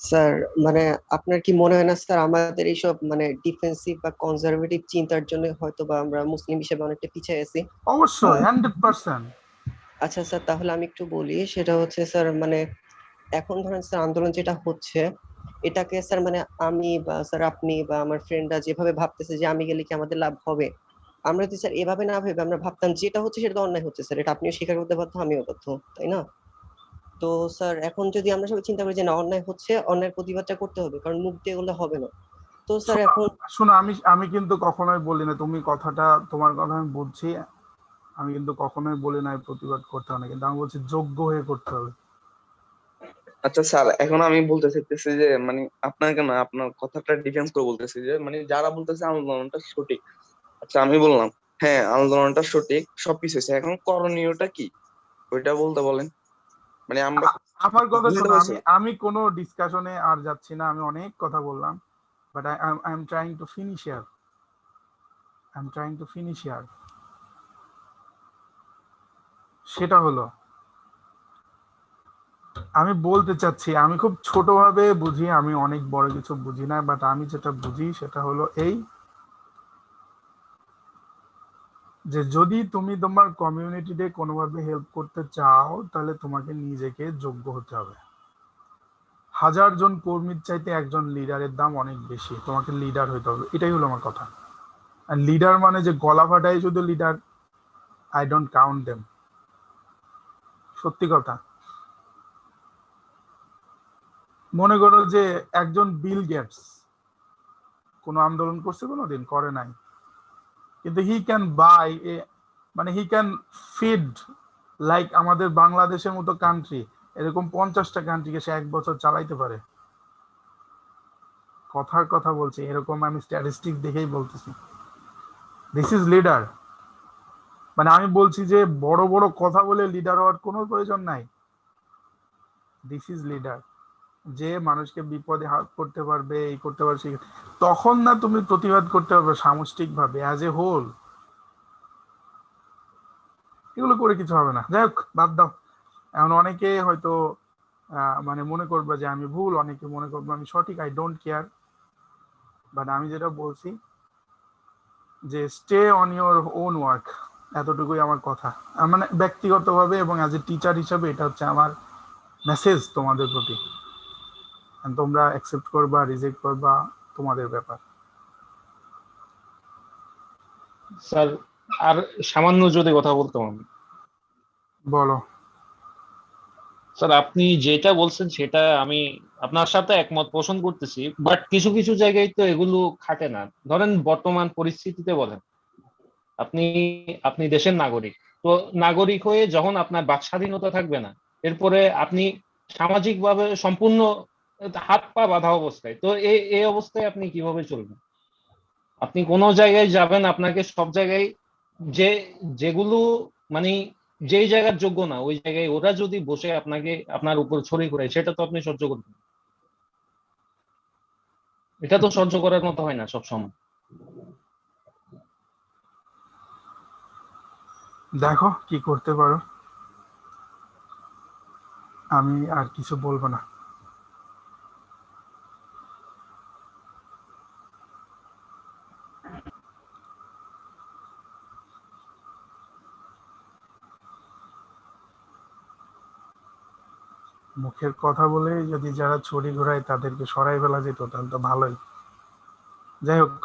Sir মানে আপনার কি মনে হয় না স্যার আমাদের এইসব মানে ডিফেন্সিভ বা কনজারভেটিভ চিন্তার জন্য হয়তো বা আমরা মুসলিম হিসেবে অনেকটা পিছিয়ে আছি? অবশ্যই 100%। আচ্ছা স্যার, তাহলে আমি একটু বলি, সেটা হচ্ছে স্যার মানে এখন ধরেন স্যার আন্দোলন যেটা হচ্ছে এটাকে স্যার মানে আমি বা স্যার আপনি বা আমার ফ্রেন্ডরা যেভাবে ভাবতেছে যে আমি গেলে কি আমাদের লাভ হবে, আমরা যদি স্যার এভাবে না ভেবে আমরা ভাবতাম যেটা হচ্ছে সেটা তো অন্যায় হচ্ছে স্যার, এটা আপনিও স্বীকার করতে বাধ্য, আমিও বাধ্য, তাই না? তো স্যার এখন যদি আমরা সবাই চিন্তা করি যে না অন্যায় হচ্ছে, অন্যায়ের প্রতিবাদটা করতে হবে, কারণ মুখ দিয়ে এগুলো হবে না। তো স্যার শোনো এখন শোনো, আমি আমি কিন্তু কখনোই বলি না, তুমি কথাটা, তোমার কথা আমি বুঝছি, আমি কিন্তু কখনোই বলি না এই প্রতিবাদ করতে হবে না, কিন্তু আমি বলছি যোগ্য হয়ে করতে হবে। আচ্ছা স্যার, এখন আমি বলতে চাইতেছি যে মানে আপনাকে না, আপনার কথাটা ডিফেন্স করে বলতেছি যে মানে যারা বলতেছে আন্দোলনটা সঠিক, আচ্ছা আমি বললাম হ্যাঁ আন্দোলনটা সঠিক, সবকিছু হয়েছে, এখন করণীয়টা কি ওইটা বলতে বলেন। মানে আমরা আমার কথা বুঝতে শোনো, পারছি। আমি কোনো ডিসকাশনে আর যাচ্ছি না, আমি অনেক কথা বললাম, but I am trying to finish here, সেটা হলো আমি বলতে চাচ্ছি, আমি খুব ছোটভাবে বুঝি, আমি অনেক বড় কিছু বুঝি না, বাট আমি যেটা বুঝি সেটা হলো এই, যে যদি তুমি তোমার কমিউনিটিতে কোনোভাবে হেল্প করতে চাও তাহলে তোমাকে নিজেকে যোগ্য হতে হবে। 1000 জন কর্মীর চাইতে একজন লিডারের দাম অনেক বেশি, তোমাকে লিডার হতে হবে, এটাই হলো আমার কথা। আর লিডার মানে যে গলা ফাটাই শুধু leader, I don't count them, সত্যি কথা। মনে করো যে একজন বিল গেটস কোনো আন্দোলন করছে, কোনোদিন করে নাই, কিন্তু হি ক্যান বাই এ, মানে হি ক্যান ফিড, লাইক আমাদের বাংলাদেশের মতো কান্ট্রি, এরকম 50টা কান্ট্রিকে সে 1 বছর চালাইতে পারে। কথার কথা বলছি, এরকম আমি স্ট্যাটিস্টিক দেখেই বলতেছি, দিস ইজ লিডার। মানে আমি বলছি যে বড় বড় কথা বলে লিডার হওয়ার কোনো প্রয়োজন নাই, দিস ইজ লিডার। যে মানুষকে বিপদে হাত করতে পারবে, এই করতে পারবে, তখন না তুমি প্রতিবাদ করতে পারবে সামষ্টিক ভাবে, অ্যাজ এ হোল। এগুলো করে কিছু হবে না, যাই হোক বাদ দাও। এখন অনেকে হয়তো মানে মনে করবে যে আমি ভুল, অনেকে মনে করবে আমি সঠিক, আই ডোন্ট কেয়ার, বাট আমি যেটা বলছি যে stay on your own work, এতটুকুই আমার কথা। মানে ব্যক্তিগতভাবে এবং অ্যাজ এ টিচার হিসাবে এটা হচ্ছে আমার মেসেজ তোমাদের প্রতি, তোমরা অ্যাকসেপ্ট করবা রিজেক্ট করবা তোমাদের ব্যাপার। স্যার আর সামান্য যদি কথা বলতাম আমি। বলো। স্যার আপনি যেটা বলছেন সেটা আমি আপনার সাথে একমত পোষণ করতেছি, বাট কিছু কিছু জায়গায় তো এগুলো খাটে না। ধরেন বর্তমান পরিস্থিতিতে বলেন, আপনি আপনি দেশের নাগরিক, তো নাগরিক হয়ে যখন আপনার বাক স্বাধীনতা থাকবে না, এরপরে আপনি সামাজিকভাবে সম্পূর্ণ হাত পা বাঁধা অবস্থায়, তো এই অবস্থায় আপনি কিভাবে চলবেন? আপনি কোনো জায়গায় যাবেন, আপনাকে সব জায়গায় যে যেগুলো মানে যেই জায়গার যোগ্য না ওই জায়গায় ওরা যদি বসে আপনাকে আপনার উপর ছড়ি ঘোরায়, সেটা তো আপনি সহ্য করবেন? এটা তো সহ্য করার মতো হয় না সব সময়। দেখো কি করতে পারো, আমি আর কিছু বলবো না। মুখের কথা বলে যদি যারা ছড়ি ঘোরায় তাদেরকে সরাই ফেলা যেত তাহলে তো ভালোই। যাই হোক,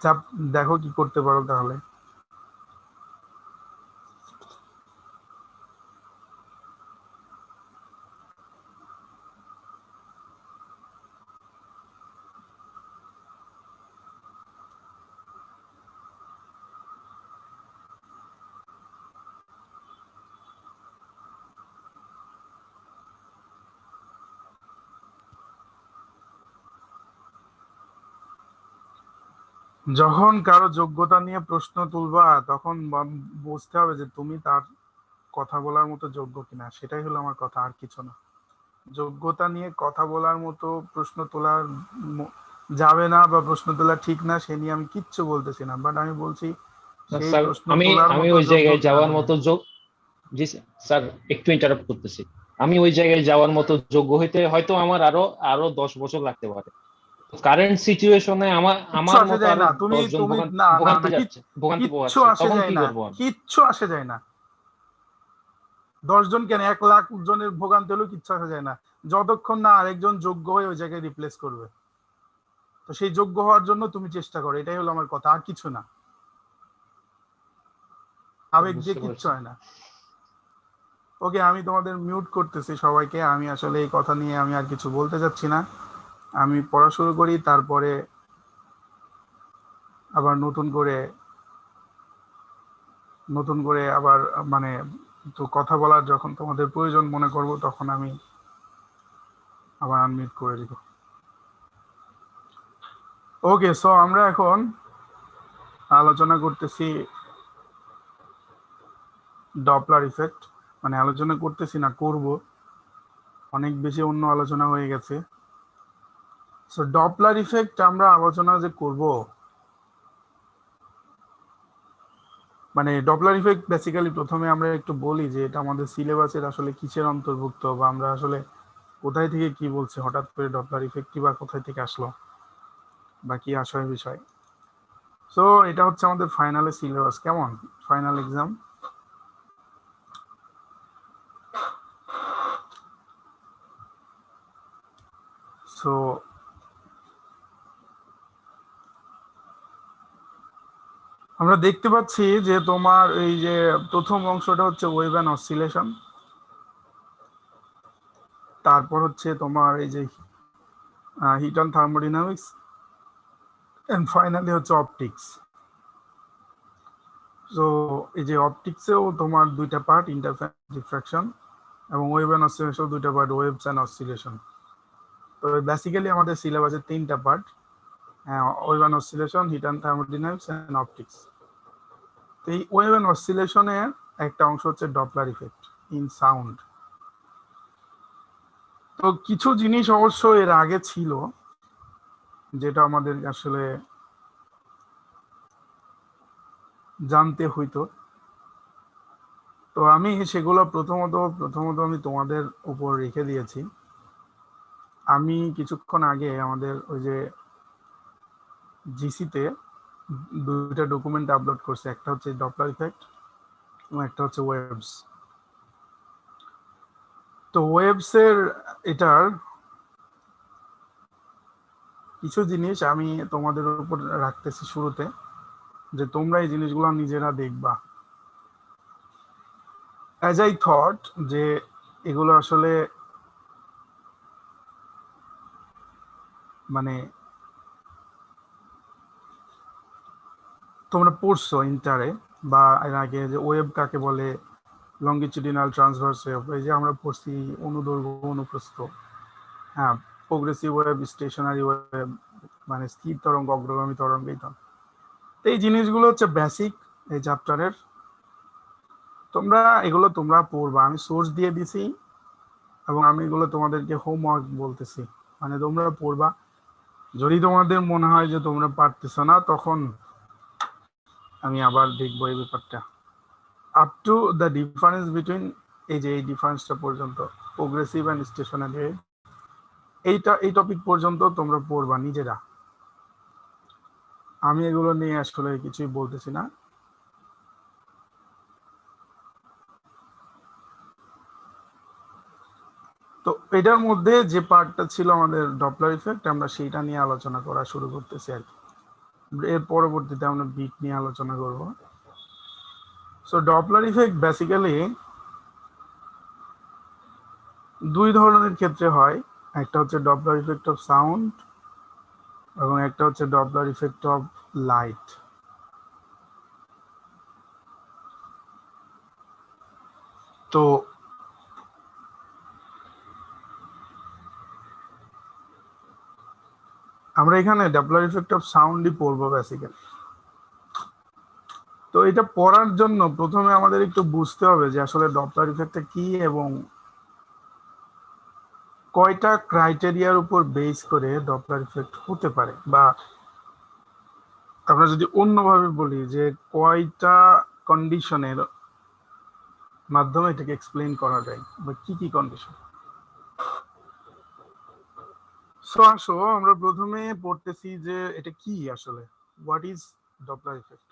চাপ, দেখো কি করতে পারো তাহলে। যখন কারো যোগ্যতা নিয়ে প্রশ্ন তুলবা তখন বুঝতে হবে যে তুমি তার কথা বলার মতো যোগ্য কিনা, সেটাই হলো আমার কথা, আর কিছু না। যোগ্যতা নিয়ে কথা বলার মতো প্রশ্ন তোলা যাবে না বা প্রশ্ন তোলা ঠিক না সে নিয়ে আমি কিচ্ছু বলতেছি না, বাট আমি বলছি সেই স্যার প্রশ্ন আমি তোলার আমি মতো ওই যোগ্য জায়গায় কিনা যাওয়ার তুমি। মতো জি স্যার, একটু ইন্টারাপ্ট করতেছি। আমি ওই জায়গায় যাওয়ার মতো যোগ্য হইতে হয়তো আমার আরো আরো 10 বছর লাগতে পারে। কারেন্ট সিচুয়েশনে আমার কিচ্ছু আমার আসে মতো যায় আরো না, তুমি 10 জন তুমি না না ভোগান্তি না যাচ্ছে, ভোগান্তি কিচ্ছু পোহাচ্ছে, আসে তখন যায় কি না, করবো আমি? কিচ্ছু আসে যায় না। 10 জন কেন, 1 লাখ জনের ভোগান্তি হলেও কিচ্ছু আসে যায় না, যতক্ষণ না আরেকজন যোগ্য হয়ে ওই জায়গায় রিপ্লেস করবে। তো সেই যোগ্য হওয়ার জন্য তুমি চেষ্টা করো, এটাই হলো আমার কথা, আর কিছু না। আবেগ দিয়ে বুঝতে কিচ্ছু পারছি। হয় না। ওকে, আমি তোমাদের মিউট করতেছি সবাইকে। আমি আসলে এই কথা নিয়ে আমি আর কিছু বলতে চাচ্ছি না। আমি পড়া শুরু করি, তারপরে আবার নতুন করে আবার মানে তো কথা বলার যখন তোমাদের প্রয়োজন মনে করব তখন আমি আবার আনমিউট করে দিব। ওকে, সো আমরা এখন আলোচনা করতেছি ডপলার ইফেক্ট। মানে আলোচনা করতেছি না, করব, অনেক বেশি অন্য আলোচনা হয়ে গেছে। সো ডপলার ইফেক্ট আমরা আলোচনা যে করব, মানে ডপলার ইফেক্ট বেসিক্যালি প্রথমে আমরা একটু বলি যে এটা আমাদের সিলেবাসের আসলে কিসের অন্তর্ভুক্ত, বা আমরা আসলে কোথায় থেকে কি বলছি, হঠাৎ করে ডপলার ইফেক্ট বা কোথায় থেকে আসলো বা কি আসয় বিষয়। সো এটা হচ্ছে আমাদের ফাইনালের সিলেবাস। কেমন ফাইনাল এক্সাম? সো আমরা দেখতে পাচ্ছি যে তোমার এই যে প্রথম অংশটা হচ্ছে ওয়েভ অ্যান্ড অসিলেশন, তারপর হচ্ছে তোমার এই যে heat and thermodynamics, and finally হচ্ছে অপটিক্স। সো এই যে অপটিক্সেও তোমার দুইটা পার্ট, ইন্টারফারেন্স ডিফ্রাকশন, এবং ওয়েভ অ্যান্ড অসিলেশন দুইটা পার্ট, ওয়েভস অ্যান্ড অসিলেশন। তো বেসিক্যালি আমাদের সিলেবাসের 3টা part, wave and oscillation, heat and thermodynamics and optics. তো এই ওয়েভ অ্যান্ড অসিলেশনের একটা অংশ হচ্ছে ডপলার ইফেক্ট ইন সাউন্ড। তো কিছু জিনিস অবশ্য এর আগে ছিল যেটা আমাদের আসলে জানতে হইতো। তো আমি সেগুলো প্রথমত আমি তোমাদের উপর রেখে দিয়েছি। আমি কিছুক্ষণ আগে আমাদের ওই যে জিসিতে দুইটা ডকুমেন্ট আপলোড করছে, একটা হচ্ছে ডপলার ইফেক্ট এবং একটা হচ্ছে ওয়েভস। তো ওয়েভস এর এটার কিছু জিনিস আমি তোমাদের উপর রাখতেছি শুরুতে, যে তোমরা এই জিনিসগুলো নিজেরা দেখবা। অ্যাজ আই থট যে এগুলো আসলে মানে তোমরা পড়ছো ইন্টারে, বা এর আগে যে ওয়েভ কাকে বলে, লঙ্গিচুডিনাল ট্রান্সভার্স ওয়েভ, এই যে আমরা পড়ছি অনুদৈর্ঘ্য অনুপ্রস্থ, হ্যাঁ, প্রোগ্রেসিভ ওয়েভ, স্টেশনারি ওয়েভ, মানে স্থির তরঙ্গ, অগ্রগামী তরঙ্গ, এই তরঙ্গ। তো এই জিনিসগুলো হচ্ছে বেসিক এই চ্যাপ্টারের। তোমরা পড়বা, আমি সোর্স দিয়ে দিছি এবং আমি এগুলো তোমাদেরকে হোমওয়ার্ক বলতেছি, মানে তোমরা পড়বা। যদি তোমাদের মনে হয় যে তোমরা পারতেছো না, তখন আমি আবার দেখবো এই ব্যাপারটা। Up to the difference between, এই যে এই ডিফারেন্সটা পর্যন্ত, প্রোগ্রেসিভ অ্যান্ড স্টেশনারি, এই টপিক পর্যন্ত তোমরা পড়বা নিজেরা। আমি এগুলো নিয়ে আসলে কিছুই বলতেছি না। তো এটার মধ্যে যে পার্টটা ছিল আমাদের ডপলার ইফেক্ট, আমরা সেইটা নিয়ে আলোচনা করা শুরু করতেছি আর কি। এর পরবর্তীতে আমরা বিট নিয়ে আলোচনা করব। সো ডপলার ইফেক্ট বেসিক্যালি দুই ধরনের ক্ষেত্রে হয়, একটা হচ্ছে ডপলার ইফেক্ট অফ সাউন্ড এবং একটা হচ্ছে ডপলার ইফেক্ট অফ লাইট। তো আমরা এখানে ডপলার ইফেক্ট অফ সাউন্ডই পড়বো বেসিক্যালি। তো এটা পড়ার জন্য প্রথমে আমাদের একটু বুঝতে হবে যে আসলে ডপলার ইফেক্টটা কি এবং কয়টা ক্রাইটেরিয়ার উপর বেস করে ডপলার ইফেক্ট হতে পারে, বা আমরা যদি অন্যভাবে বলি যে কয়টা কন্ডিশনের, মাধ্যমে এটাকে এক্সপ্লেইন করা যায় বা কি কি কন্ডিশন। সো আসো আমরা প্রথমে পড়তেছি যে এটা কি আসলে, what is Doppler effect.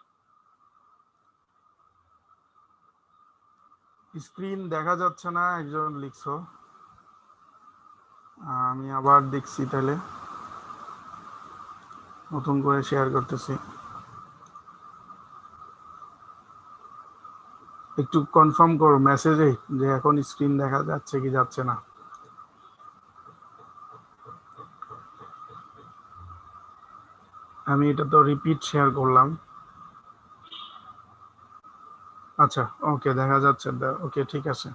Screen দেখা যাচ্ছে না, একজন লিখছো, আমি আবার দেখছি, তাহলে নতুন করে শেয়ার করতেছি। একটু কনফার্ম করো মেসেজে যে এখন স্ক্রিন দেখা যাচ্ছে কি যাচ্ছে না। আমি এটা তো রিপিট শেয়ার করলাম। আচ্ছা, ওকে, দেখা যাচ্ছে, ওকে, ঠিক আছে।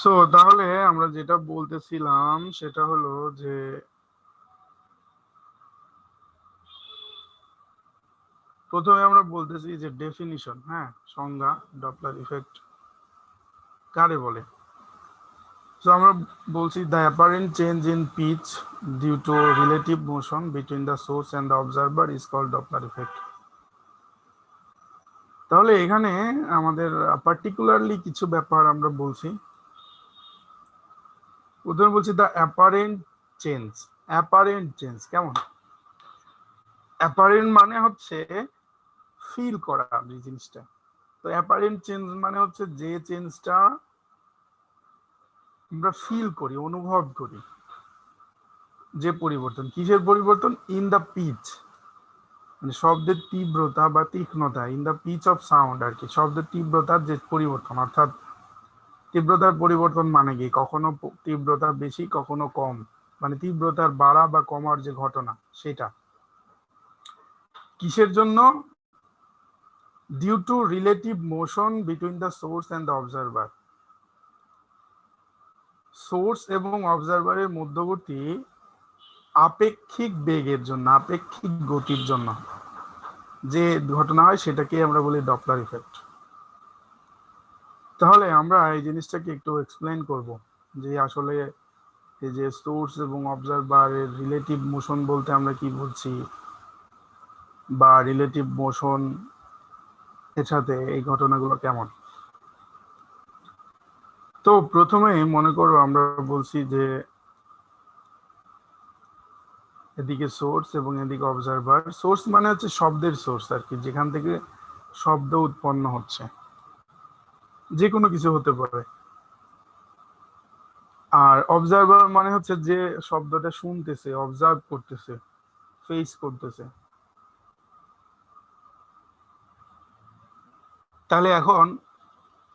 সো তাহলে আমরা যেটা বলতেছিলাম সেটা হলো যে প্রথমে আমরা বলতেছি যে ডেফিনিশন, হ্যাঁ, সংজ্ঞা, ডপলার ইফেক্ট কারে বলে। সো আমরা বলছি the apparent change in pitch due to relative motion between the source and the observer is called Doppler effect. তাহলে এখানে আমাদের পার্টিকুলারলি কিছু ব্যাপার আমরা বলছি। প্রথমে বলছি the apparent change. Apparent change কেমন? অ্যাপারেন্ট মানে হচ্ছে ফিল করা এই জিনিসটা। তো অ্যাপারেন্ট চেঞ্জ মানে হচ্ছে যে চেঞ্জটা আমরা ফিল করি, অনুভব করি, যে পরিবর্তন। কিসের পরিবর্তন? ইন দ্য পিচ, মানে শব্দের তীব্রতা বা তীক্ষ্ণতা, in the pitch of sound আর কি, শব্দের তীব্রতার যে পরিবর্তন। অর্থাৎ তীব্রতার পরিবর্তন মানে কি, কখনো তীব্রতা বেশি কখনো কম, মানে তীব্রতার বাড়া বা কমার যে ঘটনা সেটা। কিসের জন্য? Due to relative motion between the source and the observer. Source এবং অবজারভারের মধ্যবর্তী আপেক্ষিক বেগের জন্য, আপেক্ষিক গতির জন্য যে ঘটনা হয় সেটাকে আমরা বলি ডপলার ইফেক্ট। তাহলে আমরা এই জিনিসটাকে একটু এক্সপ্লেন করব যে আসলে এই যে সোর্স এবং অবজারভারের রিলেটিভ মোশন বলতে আমরা কি বলছি, বা রিলেটিভ মোশন এর সাথে এই ঘটনাগুলো কেমন। তো প্রথমে মনে করো আমরা বলছি যে এদিকে সোর্স এবং এদিকে অবজারভার। সোর্স মানে হচ্ছে শব্দের সোর্স আর কি, যেখান থেকে শব্দ উৎপন্ন হচ্ছে, যে কোনো কিছু হতে পারে। আর অবজারভার মানে হচ্ছে যে শব্দটা শুনতেছে, অবজার্ভ করতেছে, ফেস করতেছে। তাহলে এখন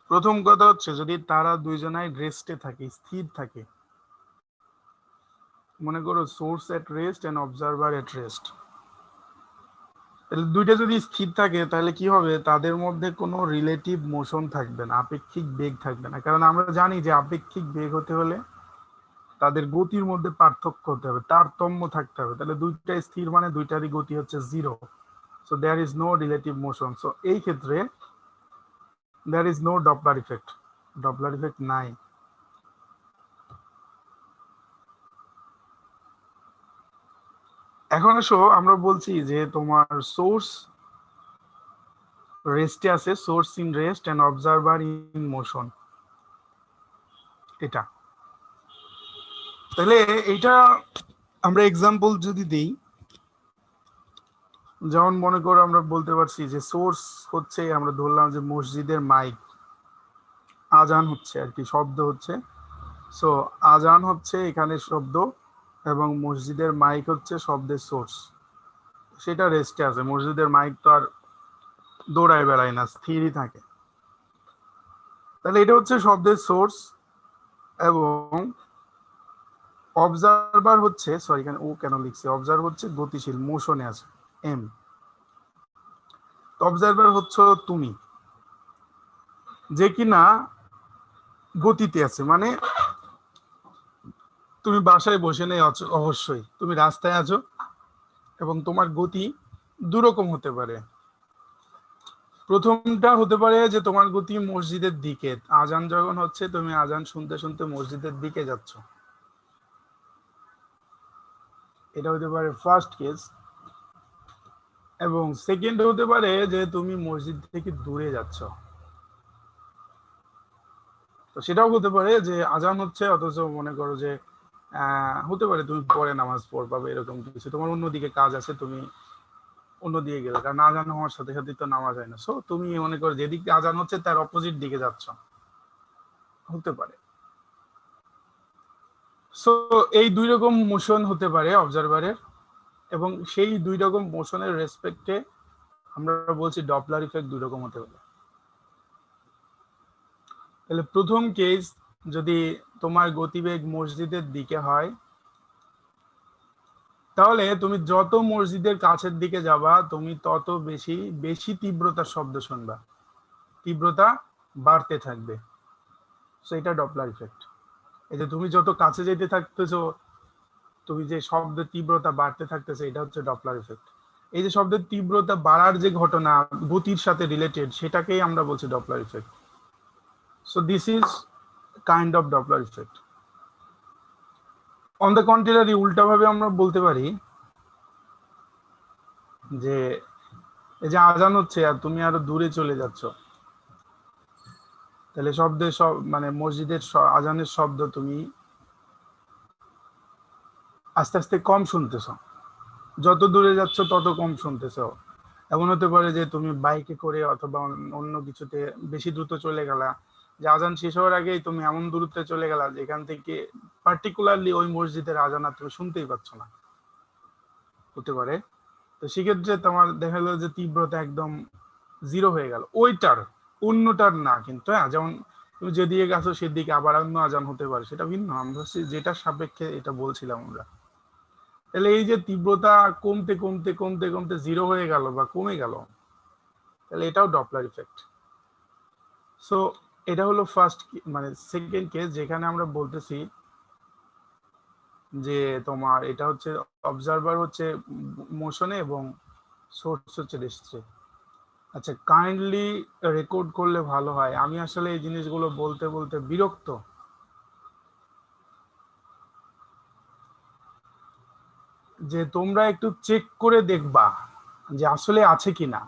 প্রথম কথা হচ্ছে যদি তারা দুইজনাই রেস্টে থাকে, স্থির থাকে, মনে করো source at rest and observer at rest, তাহলে দুইটা যদি স্থির থাকে তাহলে কি হবে, তাদের মধ্যে কোনো রিলেটিভ মোশন থাকবে না, আপেক্ষিক বেগ থাকবে না। কারণ আমরা জানি যে আপেক্ষিক বেগ হতে হলে তাদের গতির মধ্যে পার্থক্য হতে হবে, তারতম্য থাকতে হবে। তাহলে দুইটা স্থির মানে দুইটারই গতি হচ্ছে zero. So there is no relative motion. So এই ক্ষেত্রে there is no Doppler effect, Doppler effect নাই। এখন আসো আমরা বলছি যে তোমার সোর্স রেস্টে আছে, source in rest and observer in motion, এটা। তাহলে এইটা আমরা এক্সাম্পল যদি দেই, যেমন মনে করো আমরা বলতে পারছি যে সোর্স হচ্ছে, আমরা ধরলাম যে মসজিদের মাইক, আজান হচ্ছে আর কি, শব্দ হচ্ছে। সো আজান হচ্ছে এখানে শব্দ এবং মসজিদের মাইক হচ্ছে শব্দের সোর্স, সেটা রেস্টে আছে। মসজিদের মাইক তো আর দৌড়ায় বেড়ায় না, স্থিরই থাকে। তাহলে এটা হচ্ছে শব্দের সোর্স। এবং অবজারভার হচ্ছে, সরি এখানে ও কেন লিখছে, অবজার্ভ হচ্ছে গতিশীল, মোশনে আছে, এম। অবজারভার হচ্ছে তুমি, যে কিনা গতিতে আছে। মানে তুমি বাসায় বসে নেই, অবশ্যই তুমি রাস্তায় আছো এবং তোমার গতি দুরকম হতে পারে। প্রথমটা হতে পারে যে তোমার গতি মসজিদের দিকে, আজান যখন হচ্ছে তুমি আজান শুনতে শুনতে মসজিদের দিকে যাচ্ছ, এটা হতে পারে ফার্স্ট কেস। এবং সেকেন্ড হতে পারে যে তুমি মসজিদ থেকে দূরে যাচ্ছ, তো সেটাও হতে পারে যে আজান হচ্ছে অথচ মনে করো যে হতে পারে তুমি পরে নামাজ পড়বা বা এরকম কিছু, তোমার অন্যদিকে কাজ আছে, তুমি অন্যদিকে গেলে, কারণ আজান হওয়ার সাথে সাথে তো নামাজ হয় না, সো তুমি মনে করো যেদিকে আজান হচ্ছে তার অপোজিট দিকে যাচ্ছ, হতে পারে। সো এই দুই রকম মোশন হতে পারে অবজারভারের, এবং সেই দুই রকম মোশনের রেসপেক্টে আমরা বলছি ডপলার ইফেক্ট দুই রকম হতে পারে। তাহলে প্রথম কেস, যদি তোমার গতিবেগ মসজিদের দিকে হয়, তাহলে তুমি যত মসজিদের কাছের দিকে যাবা তুমি তত বেশি বেশি তীব্রতার শব্দ শুনবা, তীব্রতা বাড়তে থাকবে। সো এটা ডপলার ইফেক্ট। এই যে তুমি যত কাছে যেতে থাকতেছো তুমি যে শব্দের তীব্রতা বাড়তে থাকতেছে, এটা হচ্ছে ডপলার ইফেক্ট। এই যে শব্দের তীব্রতা বাড়ার যে ঘটনা গতির সাথে রিলেটেড, সেটাকেই আমরা বলছি Doppler effect. So this is kind of Doppler effect. On the contrary, উল্টাভাবে আমরা বলতে পারি যে এই যে আজান হচ্ছে আর তুমি আরো দূরে চলে যাচ্ছ, তাহলে শব্দের সব মানে মসজিদের আজানের শব্দ তুমি আস্তে আস্তে কম শুনতেছ, যত দূরে যাচ্ছ তত কম শুনতেছ। এমন হতে পারে যে তুমি বাইকে করে অথবা অন্য কিছুতে বেশি দ্রুত চলে গেলা, যে আজান শেষ হওয়ার আগেই তুমি এমন দূরত্বে চলে গেলা যেখান থেকে পার্টিকুলারলি ওই মসজিদের আজান আর তুমি শুনতেই পাচ্ছ না, হতে পারে। তো সেক্ষেত্রে তোমার দেখা গেলো যে তীব্রতা একদম জিরো হয়ে গেল, ওইটার অন্যটার না কিন্তু। হ্যাঁ, যেমন তুমি যেদিকে গেছো সেদিকে আবার অন্য আজান হতে পারে, সেটা ভিন্ন, আমরা যেটা সাপেক্ষে এটা বলছিলাম আমরা। তাহলে এই যে তীব্রতা কমতে কমতে কমতে কমতে জিরো হয়ে গেল বা কমে গেল, তাহলে এটাও ডপলার ইফেক্ট। সো এটা হলো ফার্স্ট মানে সেকেন্ড কেস, যেখানে আমরা বলতেছি যে তোমার এটা হচ্ছে অবজারভার হচ্ছে মোশনে এবং সোর্স হচ্ছে রেস্টে। আচ্ছা, কাইন্ডলি রেকর্ড করলে ভালো হয়, আমি আসলে এই জিনিসগুলো বলতে বলতে বিরক্ত। যে তোমরা একটু চেক করে দেখবা যে আসলে আছে কিনা।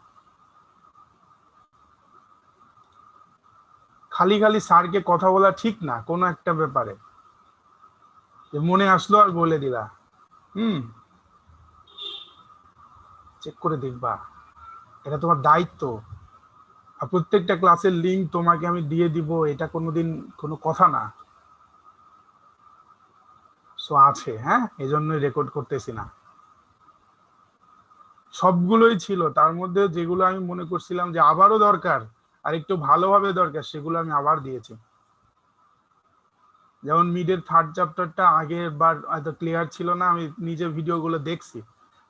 খালি খালি স্যারকে কথা বলা ঠিক না কোনো একটা ব্যাপারে, যে মনে আসলো আর বলে দিলা। চেক করে দেখবা, এটা তোমার দায়িত্ব। আর প্রত্যেকটা ক্লাসের লিঙ্ক তোমাকে আমি দিয়ে দিব, এটা কোনোদিন কোনো কথা না। সো আছে, হ্যাঁ, এই জন্যই রেকর্ড করতেছি না। সবগুলোই ছিল, তার মধ্যে যেগুলো আমি মনে করছিলাম যে আবারও দরকার আর একটু ভালোভাবে দরকার, সেগুলো আমি আবার দিয়েছি। যেমন মিডের থার্ড চ্যাপ্টারটা আগের বার হয়তো ক্লিয়ার ছিল না, আমি নিজে ভিডিওগুলো দেখছি,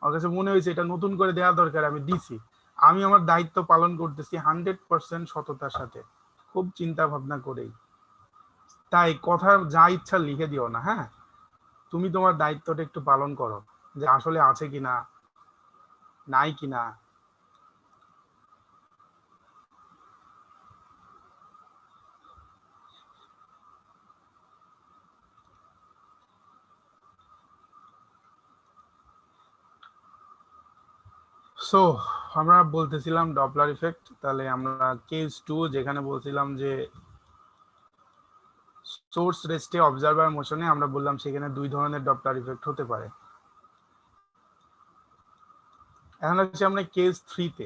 আমার কাছে মনে হয়েছে এটা নতুন করে দেওয়া দরকার, আমি দিছি। আমি আমার দায়িত্ব পালন করতেছি 100% সততার সাথে, খুব চিন্তা ভাবনা করেই। তাই কথা যা ইচ্ছা লিখে দিও না, হ্যাঁ, তুমি তোমার দায়িত্বটা একটু পালন করো, যে আসলে আছে কিনা নাই কিনা। সো আমরা বলতেছিলাম ডপলার ইফেক্ট, তাহলে আমরা কেস 2 যেখানে বলছিলাম যে সোর্স রেস্টে অবজারভার মোশনে, আমরা বললাম সেখানে দুই ধরনের ডপলার ইফেক্ট হতে পারে। এখন হচ্ছে আমরা কেস 3 তে।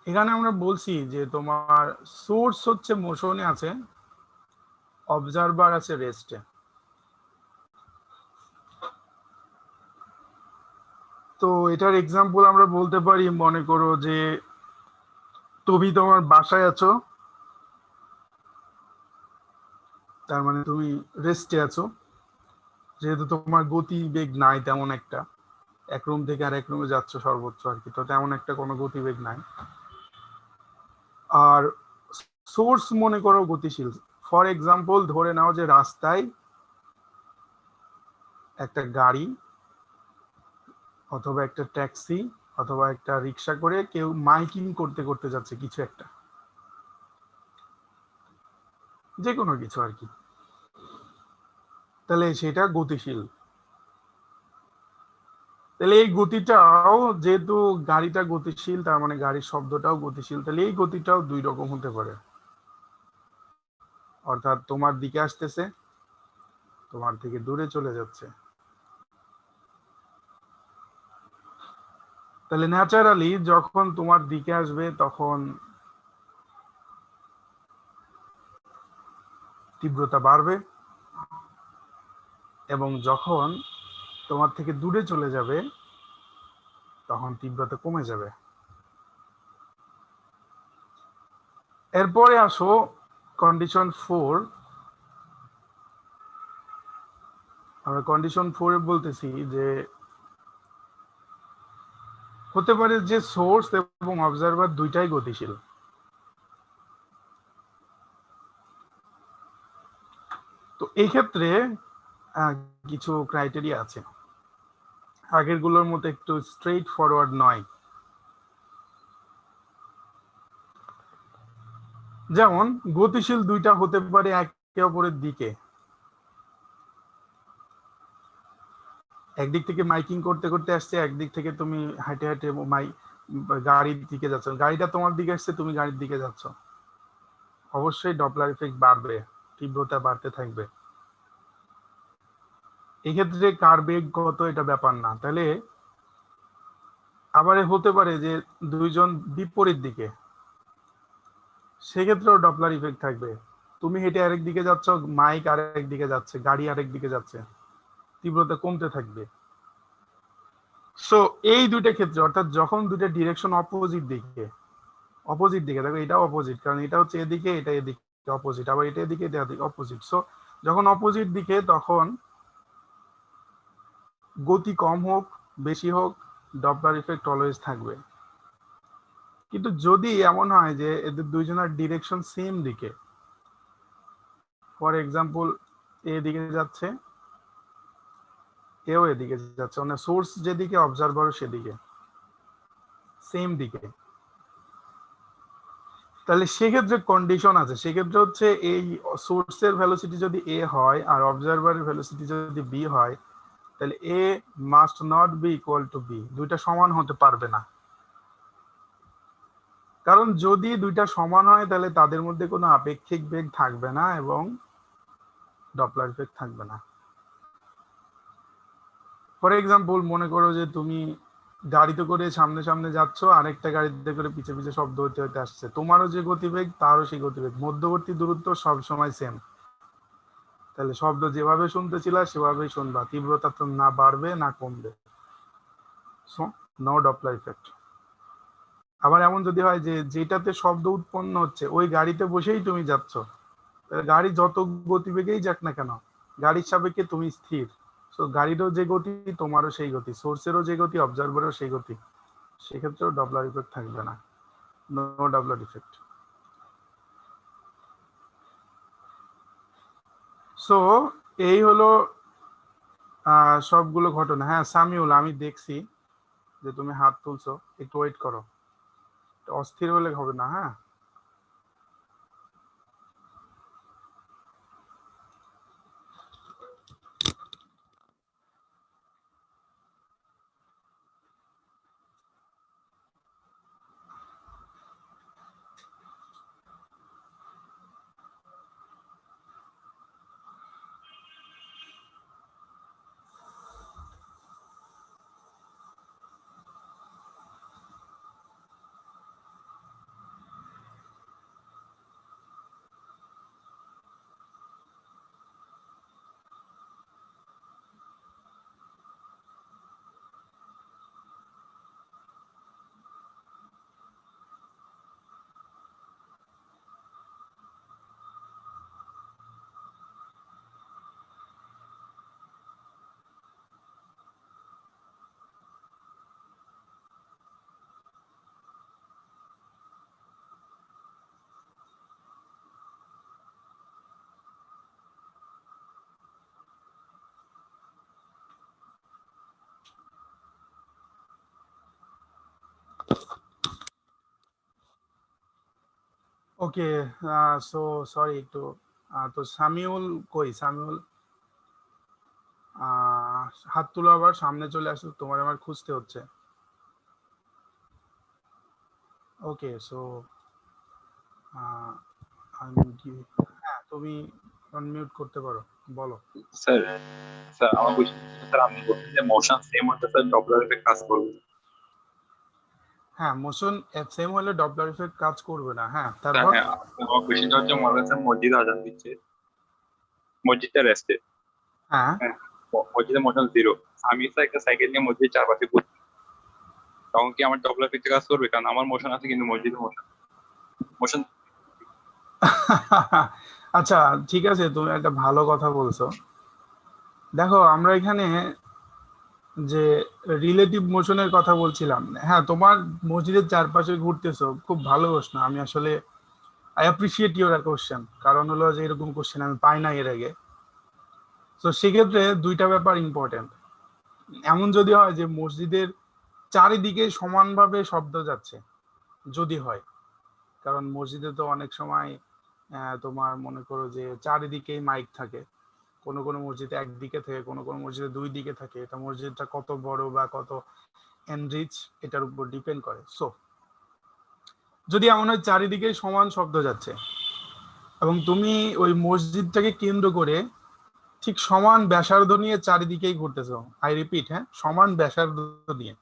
এখানে আমরা বলছি যে তোমার সোর্স হচ্ছে মোশনে আছে, অবজারভার আছে রেস্টে। তো এটার এক্সাম্পল আমরা বলতে পারি, মনে করো যে তুমি তোমার বাসায় আছো, তার মানে তুমি রেস্টে আছো, যেহেতু তোমার গতিবেগ নাই তেমন একটা, এক রুম থেকে আর এক রুমে যাচ্ছ সর্বোচ্চ আর কি, তো তেমন একটা কোনো গতিবেগ নাই। আর সোর্স মনে করো গতিশীল। ফর এক্সাম্পল ধরে নাও যে রাস্তায় একটা গাড়ি অথবা একটা ট্যাক্সি অথবা একটা রিক্সা করে কেউ মাইকিং করতে করতে যাচ্ছে কিছু একটা, যে কোনো কিছু আর কি, তাহলে সেটা গতিশীল। তাহলে এই গতিটাও, যেহেতু গাড়িটা গতিশীল তার মানে গাড়ির শব্দটাও গতিশীল, তাহলে এই গতিটাও দুই রকম হতে পারে। অর্থাৎ তোমার দিকে আসতেছে, তোমার থেকে দূরে চলে যাচ্ছে। তাহলে ন্যাচারালি যখন তোমার দিকে আসবে তখন তীব্রতা বাড়বে, এবং যখন তোমার থেকে দূরে চলে যাবে তখন তীব্রতা কমে যাবে। এরপরে আসো কন্ডিশন 4। আমরা কন্ডিশন 4 বলতেছি যে হতে পারে যে সোর্স এবং অবজারভার দুইটাই গতিশীল। তো এই ক্ষেত্রে কিছু ক্রাইটেরিয়া আছে, আগের গুলোর মতো একটু স্ট্রেইট ফরওয়ার্ড নয়। যেমন গতিশীল দুইটা হতে পারে একে অপরের দিকে, একদিক থেকে মাইকিং করতে করতে আসছে, একদিক থেকে তুমি হাঁটে হাঁটে গাড়ির দিকে যাচ্ছ, গাড়িটা তোমার দিকে আসছে, তুমি গাড়ির দিকে যাচ্ছ, অবশ্যই ডপলার ইফেক্ট বাড়বে, তীব্রতা বাড়তে থাকবে। এক্ষেত্রে কার বেগ কত এটা ব্যাপার না। তাহলে আবার হতে পারে যে দুইজন বিপরীত দিকে, সেক্ষেত্রেও ডপলার ইফেক্ট থাকবে। তুমি হেঁটে আরেক দিকে যাচ্ছ, মাইক আরেক দিকে যাচ্ছে, গাড়ি আরেক দিকে যাচ্ছে, তীব্রতা কমতে থাকবে। সো এই দুইটা ক্ষেত্রে, অর্থাৎ যখন দুইটা ডিরেকশন অপোজিট দিকে দেখো, এটা অপোজিট, কারণ এটা হচ্ছে এদিকে, এটা এদিকে অপোজিট, আবার এটা এদিকে, এটা অপোজিট। সো যখন অপোজিট দিকে তখন গতি কম হোক বেশি হোক ডপলার ইফেক্ট অলওয়েজ থাকবে। কিন্তু যদি এমন হয় যে এদের দুইজনের ডিরেকশন সেম দিকে, ফর এক্সাম্পল এদিকে যাচ্ছে, এও এদিকে যাচ্ছে, মানে সোর্স যেদিকে অবজারভার সেদিকে, সেম দিকে, তাহলে সেক্ষেত্রে কন্ডিশন আছে। সেক্ষেত্রে হচ্ছে এই সোর্সের ভেলোসিটি যদি এ হয় আর অবজারভারের ভেলোসিটি যদি বি হয়, তাহলে A must not be equal to B, দুইটা সমান হতে পারবে না। কারণ যদি দুইটা সমান হয় তাহলে তাদের মধ্যে কোনো আপেক্ষিক বেগ থাকবে না এবং ডপলার ইফেক্ট থাকবে না। ফর এক্সাম্পল মনে করো যে তুমি গাড়িতে করে সামনে সামনে যাচ্ছ, আরেকটা গাড়িতে করে পিছে পিছে শব্দ হতে হতে আসছে, তোমারও যে গতিবেগ তারও সেই গতিবেগ, মধ্যবর্তী দূরত্ব সব সময় সেম, তাহলে শব্দ যেভাবে শুনতেছিল সেভাবেই শুনবা, তীব্রতা তো না বাড়বে না কমবে। So no Doppler effect. আবার এমন যদি হয় যে যেটাতে শব্দ উৎপন্ন হচ্ছে ওই গাড়িতে বসেই তুমি যাচ্ছ, গাড়ি যত গতিবেগেই যাক না কেন গাড়ির সাপেক্ষে তুমি স্থির, সো গাড়িরও যে গতি তোমারও সেই গতি, সোর্সেরও যে গতি অবজারভারেরও সেই গতি, সেক্ষেত্রেও ডপলার ইফেক্ট থাকবে না, নো ডপলার ইফেক্ট। সো এই হলো সবগুলো ঘটনা। হ্যাঁ সামিউল, আমি দেখছি যে তুমি হাত তুলছো, একটু ওয়েট করো, অস্থির হলে হবে না। হ্যাঁ ওকে, সো সরি একটু তো সামিউল কই, সামিউল হাত তুলো, আবার সামনে চলে আসো, তোমার আমার খুঁজতে হচ্ছে। ওকে, সো হ্যাঁ, তুমি আনমিউট করতে পারো, বলো। স্যার স্যার আমার কোশ্চেন, স্যার আপনি বলছেন যে মোশন সেম হতে স্যার ডপলার এফেক্ট কাজ করবে। হ্যাঁ, মোশন সেম হলে ডপলার ইফেক্ট কাজ করবে না। হ্যাঁ, স্যার তারপর হ্যাঁ, আমার কোশ্চেনটা হচ্ছে মনে করেন স্যার মসজিদে আজান দিচ্ছে, মসজিদটা রেস্টে, হ্যাঁ, হ্যাঁ, মসজিদে মোশন জিরো, আমি স্যার একটা সাইকেল নিয়ে মসজিদের চারপাশে ঘুরছি, তখন কি আমার ডপলার এফেক্ট কাজ করবে? কারণ আমার মোশন আছে কিন্তু মসজিদে মোশন মোশন আচ্ছা ঠিক আছে, তুমি একটা ভালো কথা বলছো। দেখো, আমরা এখানে যে রিলেটিভ মোশনের কথা বলছিলাম, হ্যাঁ, তোমার মসজিদের চারপাশে ঘুরতেছো, খুব ভালো প্রশ্ন। আমি আসলে আই অ্যাপ্রিসিয়েট ইউর কোশ্চেন, কারণ হলো যে এরকম কোশ্চেন আমি পাই না এর আগে। তো সেক্ষেত্রে দুইটা ব্যাপার ইম্পর্টেন্ট। এমন যদি হয় যে মসজিদের চারিদিকে সমানভাবে শব্দ যাচ্ছে, যদি হয়, কারণ মসজিদে তো অনেক সময় তোমার মনে করো যে চারিদিকেই মাইক থাকে, কোনো কোনো মসজিদে একদিকে থাকে, কোনো কোনো মসজিদে দুই দিকে থাকে। এটা মসজিদটা কত বড় বা কত এনরিচ এটার উপর ডিপেন্ড করে। সো যদি এমন হয় চারিদিকে সমান শব্দ যাচ্ছে এবং তুমি ওই মসজিদটাকে কেন্দ্র করে ঠিক সমান ব্যাসার্ধ নিয়ে চারিদিকেই ঘুরতেছো, আই রিপিট, হ্যাঁ, সমান ব্যাসার্ধ নিয়ে,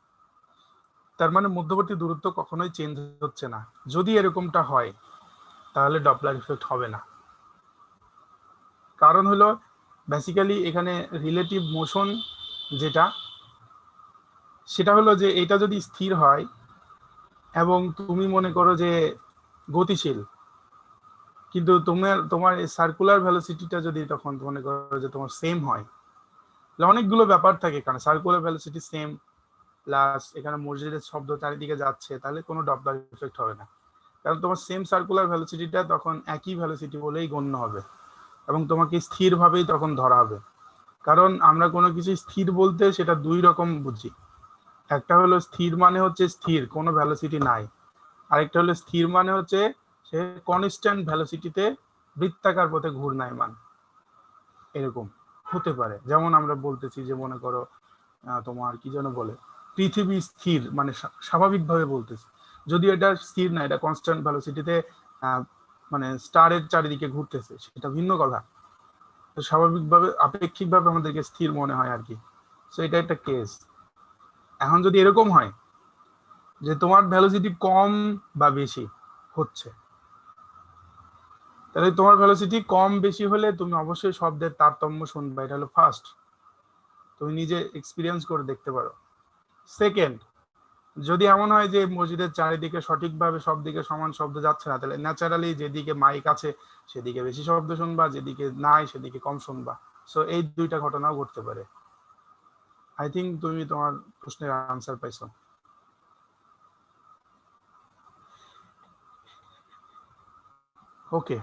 তার মানে মধ্যবর্তী দূরত্ব কখনোই চেঞ্জ হচ্ছে না। যদি এরকমটা হয় তাহলে ডপলার ইফেক্ট হবে না। কারণ হলো বেসিক্যালি এখানে রিলেটিভ মোশন যেটা, সেটা হলো যে এটা যদি স্থির হয় এবং তুমি মনে করো যে গতিশীল, কিন্তু তোমার সার্কুলার ভেলোসিটিটা যদি তখন মনে করো যে তোমার সেম হয়, অনেকগুলো ব্যাপার থাকে এখানে। সার্কুলার ভেলোসিটি সেম প্লাস এখানে মসজিদের শব্দ চারিদিকে যাচ্ছে, তাহলে কোনো ডপলার ইফেক্ট হবে না। কারণ তোমার সেম সার্কুলার ভেলোসিটিটা তখন একই ভেলোসিটি বলেই গণ্য হবে এবং তোমাকে স্থিরভাবেই তখন ধরা হবে। কারণ আমরা কোনো কিছু স্থির বলতে সেটা দুই রকম বুঝি। একটা হলো স্থির মানে হচ্ছে স্থির, কোনো ভ্যালোসিটি নাই। আরেকটা হলো স্থির মানে হচ্ছে সে কনস্ট্যান্ট ভ্যালোসিটিতে বৃত্তাকার পথে ঘূর্ণায়মান, এরকম হতে পারে। যেমন আমরা বলতেছি যে মনে করো তোমার কি যেন বলে, পৃথিবী স্থির, মানে স্বাভাবিকভাবে বলতেছি, যদি এটা স্থির না, এটা কনস্ট্যান্ট ভ্যালোসিটিতে মানে স্টারের চারিদিকে ঘুরতেছে, সেটা ভিন্ন কথা। তো স্বাভাবিকভাবে আপেক্ষিকভাবে আমাদেরকে স্থির মনে হয় আর কি। সো এটা একটা কেস। এখন যদি এরকম হয় যে তোমার ভ্যালোসিটি কম বা বেশি হচ্ছে, তাহলে তোমার ভ্যালোসিটি কম বেশি হলে তুমি অবশ্যই শব্দের তারতম্য শুনবে, এটা হলো ফার্স্ট, তুমি নিজে এক্সপিরিয়েন্স করে দেখতে পারো। সেকেন্ড, যদি এমন হয় যে মসজিদের চারিদিকে সঠিকভাবে সব দিকে সমান শব্দ যাচ্ছে না, তাহলে ন্যাচারালি যেদিকে মাইক আছে সেদিকে বেশি শব্দ শুনবা, যেদিকে নাই সেদিকে কম শুনবা। সো এই দুইটা ঘটনাও ঘটতে পারে। আই থিঙ্ক তুমি তোমার প্রশ্নের আনসার পাইছো। ওকে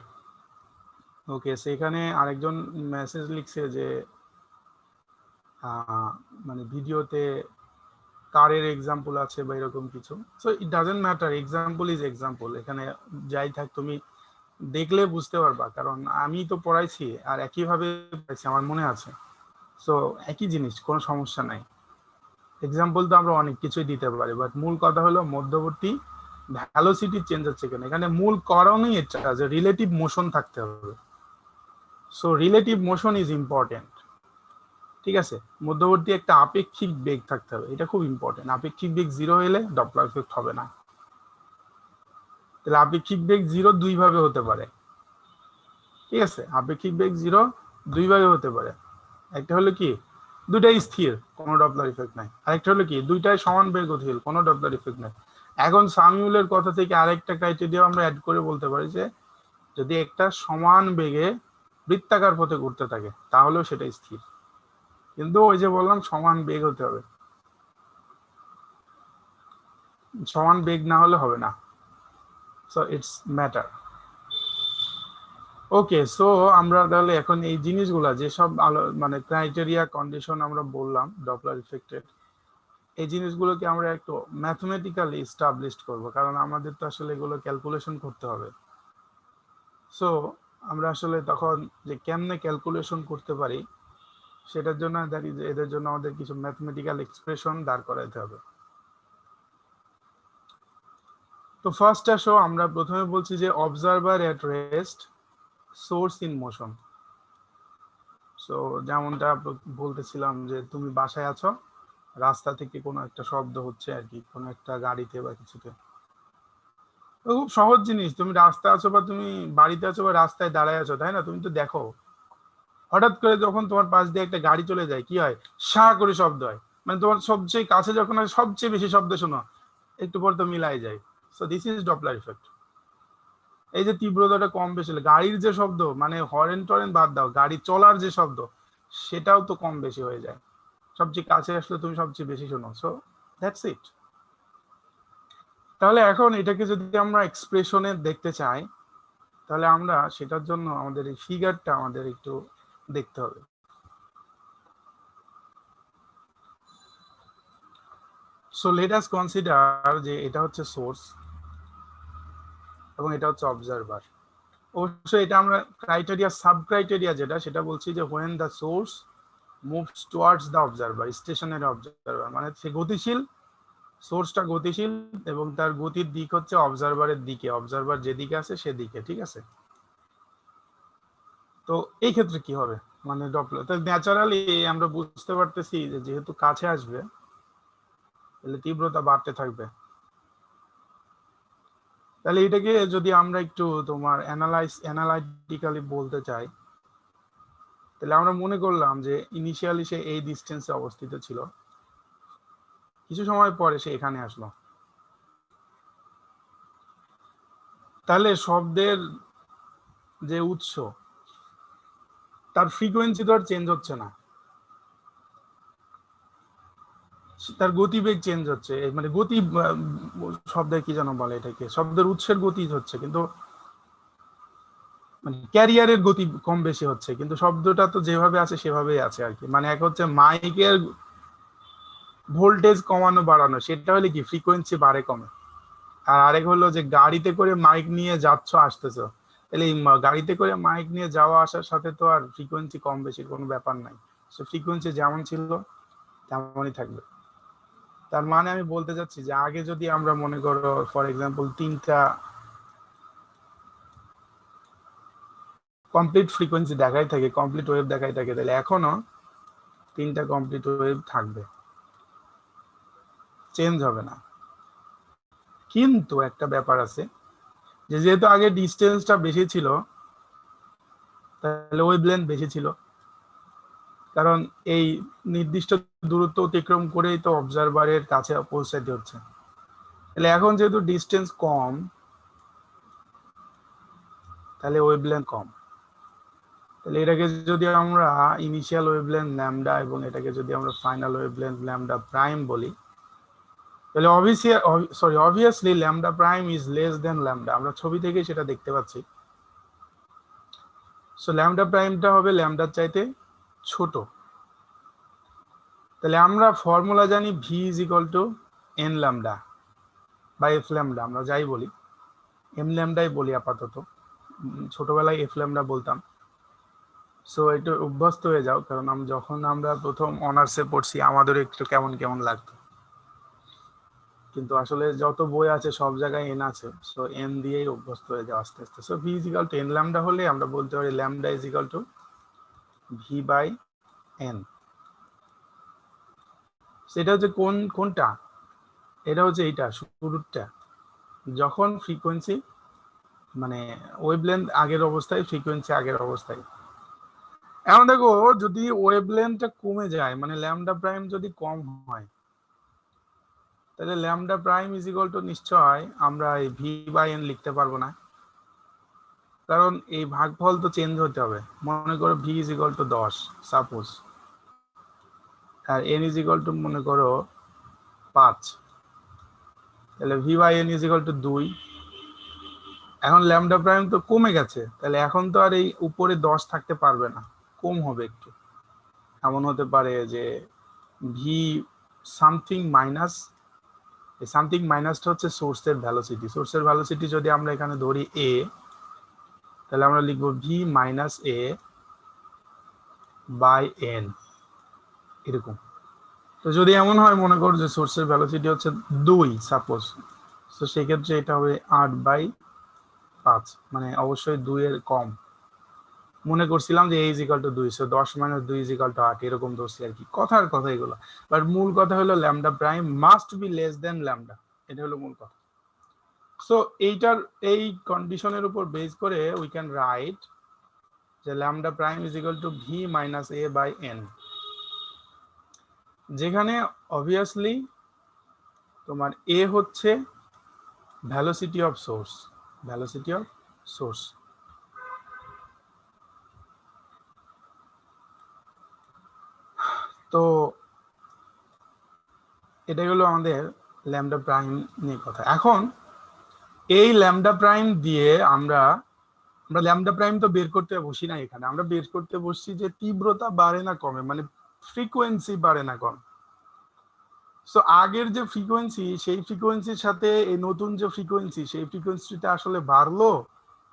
ওকে, সেখানে আরেকজন মেসেজ লিখছে যে মানে ভিডিওতে কারের এক্সাম্পল আছে বা এরকম কিছু। So it doesn't matter, example is example. এখানে যাই থাক তুমি দেখলে বুঝতে পারবা, কারণ আমি তো পড়াইছি আর একইভাবে পড়াইছি, আমার মনে আছে। সো একই জিনিস, কোনো সমস্যা নাই। এক্সাম্পল তো আমরা অনেক কিছুই দিতে পারি, বাট মূল কথা হলো মধ্যবর্তী ভ্যালোসিটি চেঞ্জ হচ্ছে কেন। এখানে মূল কারণই এটা যে রিলেটিভ মোশন থাকতে হবে। So relative motion is important, ঠিক আছে। মধ্যবর্তী একটা আপেক্ষিক বেগ থাকতে হবে, এটা খুব ইম্পর্টেন্ট। আপেক্ষিক বেগ জিরো হলে ডপলার ইফেক্ট হবে না। তাহলে আপেক্ষিক বেগ জিরো দুই ভাবে হতে পারে, ঠিক আছে। আপেক্ষিক বেগ জিরো দুই ভাবে হতে পারে। একটা হলো কি দুইটাই স্থির, কোনো ডপলার ইফেক্ট নাই। আরেকটা হলো কি দুইটাই সমান বেগ গতিশীল, কোনো ডপলার ইফেক্ট নাই। এখন সামিউলের কথা থেকে আরেকটা ক্রাইটেরিয়া আমরা অ্যাড করে বলতে পারি যে যদি একটা সমান বেগে বৃত্তাকার পথে ঘুরতে থাকে তাহলেও সেটা স্থির। কিন্তু ওই যে বললাম সমান বেগ হতে হবে, সমান বেগ না হলে হবে না। So it's matter. Okay, so আমরা তাহলে এখন এই জিনিসগুলা যেসব মানে ক্রাইটেরিয়া কন্ডিশন আমরা বললাম ডপলার ইফেক্টের, এই জিনিসগুলোকে আমরা একটু ম্যাথমেটিক্যালি এস্টাবলিশড করব, কারণ আমাদের তো আসলে এগুলো ক্যালকুলেশন করতে হবে। সো আমরা আসলে তখন যে কেমনে ক্যালকুলেশন করতে পারি সেটার জন্য এদের জন্য আমাদের কিছু ম্যাথমেটিক্যাল এক্সপ্রেশন দাঁড় করাতে হবে। তো ফার্স্ট আসো আমরা প্রথমে বলছি যে observer at rest, source in motion. So যেমনটা বলতেছিলাম যে তুমি বাসায় আছো, রাস্তা থেকে কোনো একটা শব্দ হচ্ছে আর কি, কোনো একটা গাড়িতে বা কিছুতে। তো খুব সহজ জিনিস, তুমি রাস্তায় আছো বা তুমি বাড়িতে আছো বা রাস্তায় দাঁড়ায় আছো, তাই না? তুমি তো দেখো হঠাৎ করে যখন তোমার পাশ দিয়ে একটা গাড়ি চলে যায় কি হয়, সা করে শব্দ হয়, মানে তোমার সবচেয়ে কাছে যখন হয় সবচেয়ে বেশি শব্দ শোনো, একটু পর তো মিলাই যায়। So this is Doppler effect. এই যে তীব্রতাটা কম বেশি হলে গাড়ির যে শব্দ, মানে হরেন টরেন বাদ দাও, গাড়ি চলার যে শব্দ সেটাও তো কম বেশি হয়ে যায়, সবচেয়ে কাছে আসলে তুমি সবচেয়ে বেশি শোনো। So that's it. তাহলে এখন এটাকে যদি আমরা এক্সপ্রেশনে দেখতে চাই, তাহলে আমরা সেটার জন্য আমাদের এই ফিগারটা আমাদের একটু দেখতে হবে। সো লেট আস কনসিডার যে এটা হচ্ছে সোর্স এবং এটা হচ্ছে অবজারভার। অবশ্যই এটা আমরা ক্রাইটেরিয়া, সাব ক্রাইটেরিয়া যেটা, সেটা বলছি যে when the source moves towards the observer, stationary observer, মানে সে গতিশীল, সোর্সটা গতিশীল এবং তার গতির দিক হচ্ছে অবজারভারের দিকে, অবজারভার যেদিকে আছে সেদিকে, ঠিক আছে? তো এই ক্ষেত্রে কি হবে, মানে ডপলার, তো ন্যাচারালি আমরা বুঝতে পারতেছি যে যেহেতু কাছে আসবে তাহলে তীব্রতা বাড়তে থাকবে। তাহলে এটাকে যদি আমরা একটু তোমার অ্যানালাইটিক্যালি বলতে চাই, তাহলে আমরা মনে করলাম যে ইনিশিয়ালি সে এই ডিস্টেন্সে অবস্থিত ছিল, কিছু সময় পরে সে এখানে আসলো, তাহলে শব্দের যে উৎস তার ফ্রিকোয়েন্সি তো আর চেঞ্জ হচ্ছে না, তার গতিবেগ চেঞ্জ হচ্ছে, মানে গতি, শব্দের কি যেন বলে এটাকে, শব্দের উৎসের গতি হচ্ছে, কিন্তু মানে ক্যারিয়ারের গতি কম বেশি হচ্ছে, কিন্তু শব্দটা তো যেভাবে আছে সেভাবেই আছে আর কি। মানে এক হচ্ছে মাইকের ভোল্টেজ কমানো বাড়ানো, সেটা হলে কি ফ্রিকোয়েন্সি বাড়ে কমে, আর আরেক হলো যে গাড়িতে করে মাইক নিয়ে যাচ্ছ আসতেছো, তাহলে এই গাড়িতে করে মাইক নিয়ে যাওয়া আসার সাথে তো আর ফ্রিকোয়েন্সি কম বেশির কোনো ব্যাপার নাই, সে ফ্রিকোয়েন্সি যেমন ছিল তেমনই থাকবে। তার মানে আমি বলতে চাচ্ছি যে আগে যদি আমরা মনে করো ফর এক্সাম্পল 3টা কমপ্লিট ফ্রিকোয়েন্সি দেখাই থাকে, কমপ্লিট ওয়েভ দেখাই থাকে, তাহলে এখনো 3টা কমপ্লিট ওয়েভ থাকবে, চেঞ্জ হবে না। কিন্তু একটা ব্যাপার আছে যে যেহেতু আগে ডিস্টেন্সটা বেশি ছিল, তাহলে ওয়েভলেন্থ বেশি ছিল, কারণ এই নির্দিষ্ট দূরত্ব অতিক্রম করেই তো অবজারভারের কাছে পৌঁছাতে হচ্ছে। তাহলে এখন যেহেতু ডিস্টেন্স কম, তাহলে ওয়েভলেন্থ কম। তাহলে এটাকে যদি আমরা ইনিশিয়াল ওয়েভলেন্থ ল্যামডা এবং এটাকে যদি আমরা ফাইনাল ওয়েভলেন্থ ল্যামডা প্রাইম বলি, তাহলে obviously lambda prime is less than lambda, আমরা ছবি থেকে সেটা দেখতে পাচ্ছি। সো ল্যামডা প্রাইমটা হবে ল্যামডার চাইতে ছোট। তাহলে আমরা ফর্মুলা জানি V is equal to N lambda বা এফ ল্যামডা, আমরা যাই বলি এম ল্যামডাই বলি আপাতত, ছোটবেলায় এফ ল্যামডা বলতাম। সো এটা অভ্যস্ত হয়ে যাও, কারণ যখন আমরা প্রথম অনার্সে পড়ছি আমাদের একটু কেমন কেমন লাগতো, কিন্তু আসলে যত বই আছে সব জায়গায় এন আছে, সো এন দিয়েই অভ্যস্ত হয়ে যাও আস্তে আস্তে। So V is equal to N lambda হলে আমরা বলতে পারি lambda is equal to V by N. সেটা হচ্ছে কোনটা, এটা হচ্ছে এইটা শুরুরটা, যখন ফ্রিকোয়েন্সি মানে ওয়েভলেন্থ আগের অবস্থায়, ফ্রিকোয়েন্সি আগের অবস্থায়। এখন দেখো যদি ওয়েভলেন্থটা কমে যায়, মানে ল্যামডা প্রাইম যদি কম হয়, তাহলে lambda prime is equal two নিশ্চয় আমরা এই ভি বাই এন লিখতে পারবো না, কারণ এই ভাগফল তো চেঞ্জ হতে হবে। মনে করো V is equal to 10 suppose, আর এন ইজ ইকুয়াল টু মনে করো 5, তাহলে V by N is equal to 2। এখন ল্যামডা প্রাইম তো কমে গেছে, তাহলে এখন তো আর এই উপরে 10 থাকতে পারবে না, কম হবে একটু। এমন হতে পারে যে ভি সামথিং মাইনাস, এই সামথিং মাইনাসটা হচ্ছে সোর্সের ভ্যালোসিটি। সোর্সের ভ্যালোসিটি যদি আমরা এখানে ধরি এ, তাহলে আমরা লিখবো V minus A by N. এরকম। তো যদি এমন হয় মনে করো যে সোর্সের ভেলোসিটি হচ্ছে 2 সাপোজ, তো সেক্ষেত্রে এটা হবে 8/5, মানে অবশ্যই 2 এর কম। মনে করছিলাম যে a = 2, সো 10 - 2 = 8, এরকম ধরছি আর কি, কথার কথা এগুলো। বাট মূল কথা হলো lambda prime must be less than lambda, এটা হলো মূল কথা। সো এই কন্ডিশনের উপর বেস করে উই ক্যান রাইট যে ল্যামডা প্রাইম = v - a/n, যেখানে অবভিয়াসলি তোমার a হচ্ছে ভেলোসিটি অফ সোর্স। তো এটাই হলো আমাদের ল্যামডা প্রাইম নিয়ে কথা। এখন এই ল্যামডা প্রাইম দিয়ে আমরা ল্যামডা প্রাইম তো বের করতে বসি না এখানে, আমরা বের করতে বসছি যে তীব্রতা বাড়ে না কমে, মানে ফ্রিকোয়েন্সি বাড়ে না কমে। সো আগের যে ফ্রিকোয়েন্সি, সেই ফ্রিকোয়েন্সির সাথে এই নতুন যে ফ্রিকোয়েন্সি, সেই ফ্রিকোয়েন্সিটা আসলে বাড়লো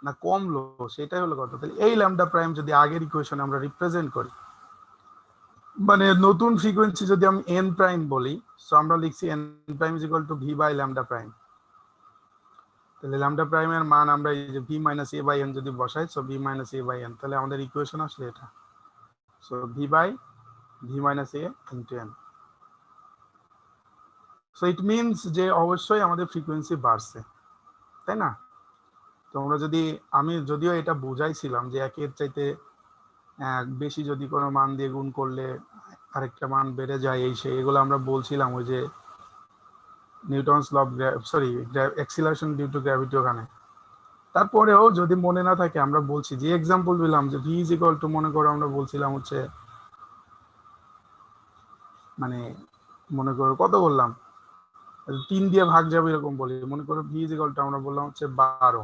না কমলো, সেটাই হলো কথা। তাহলে এই ল্যামডা প্রাইম যদি আগের ইকুয়েশনে আমরা রিপ্রেজেন্ট করি, মানে নতুন ফ্রিকোয়েন্সি যদি আমি n প্রাইম বলি, সো আমরা লিখছি n প্রাইম = v/λ প্রাইম। তাহলে ল্যামডা প্রাইমের মান আমরা এই যে v - a/n যদি বসাই, সো v - a/n, তাহলে আমাদের ইকুয়েশন আসলে এটা। So v/v - a * n। So it means যে অবশ্যই আমাদের ফ্রিকোয়েন্সি বাড়ছে, তাই না? তোমরা যদি, আমি যদিও এটা বুঝাইছিলাম যে একের চাইতে বেশি যদি কোনো মান দিয়ে গুণ করলে আরেকটা মান বেড়ে যায়, এই সেই এগুলো আমরা বলছিলাম ওই যে Newton's law of acceleration due to gravity ওখানে। তারপরেও যদি মনে না থাকে আমরা বলছি যে এক্সাম্পল দিলাম যে v = মনে করো আমরা বলছিলাম হচ্ছে, মানে মনে করো কত বললাম, 3 দিয়ে ভাগ যাবে এরকম বলি। মনে করো v = আমরা বললাম হচ্ছে 12,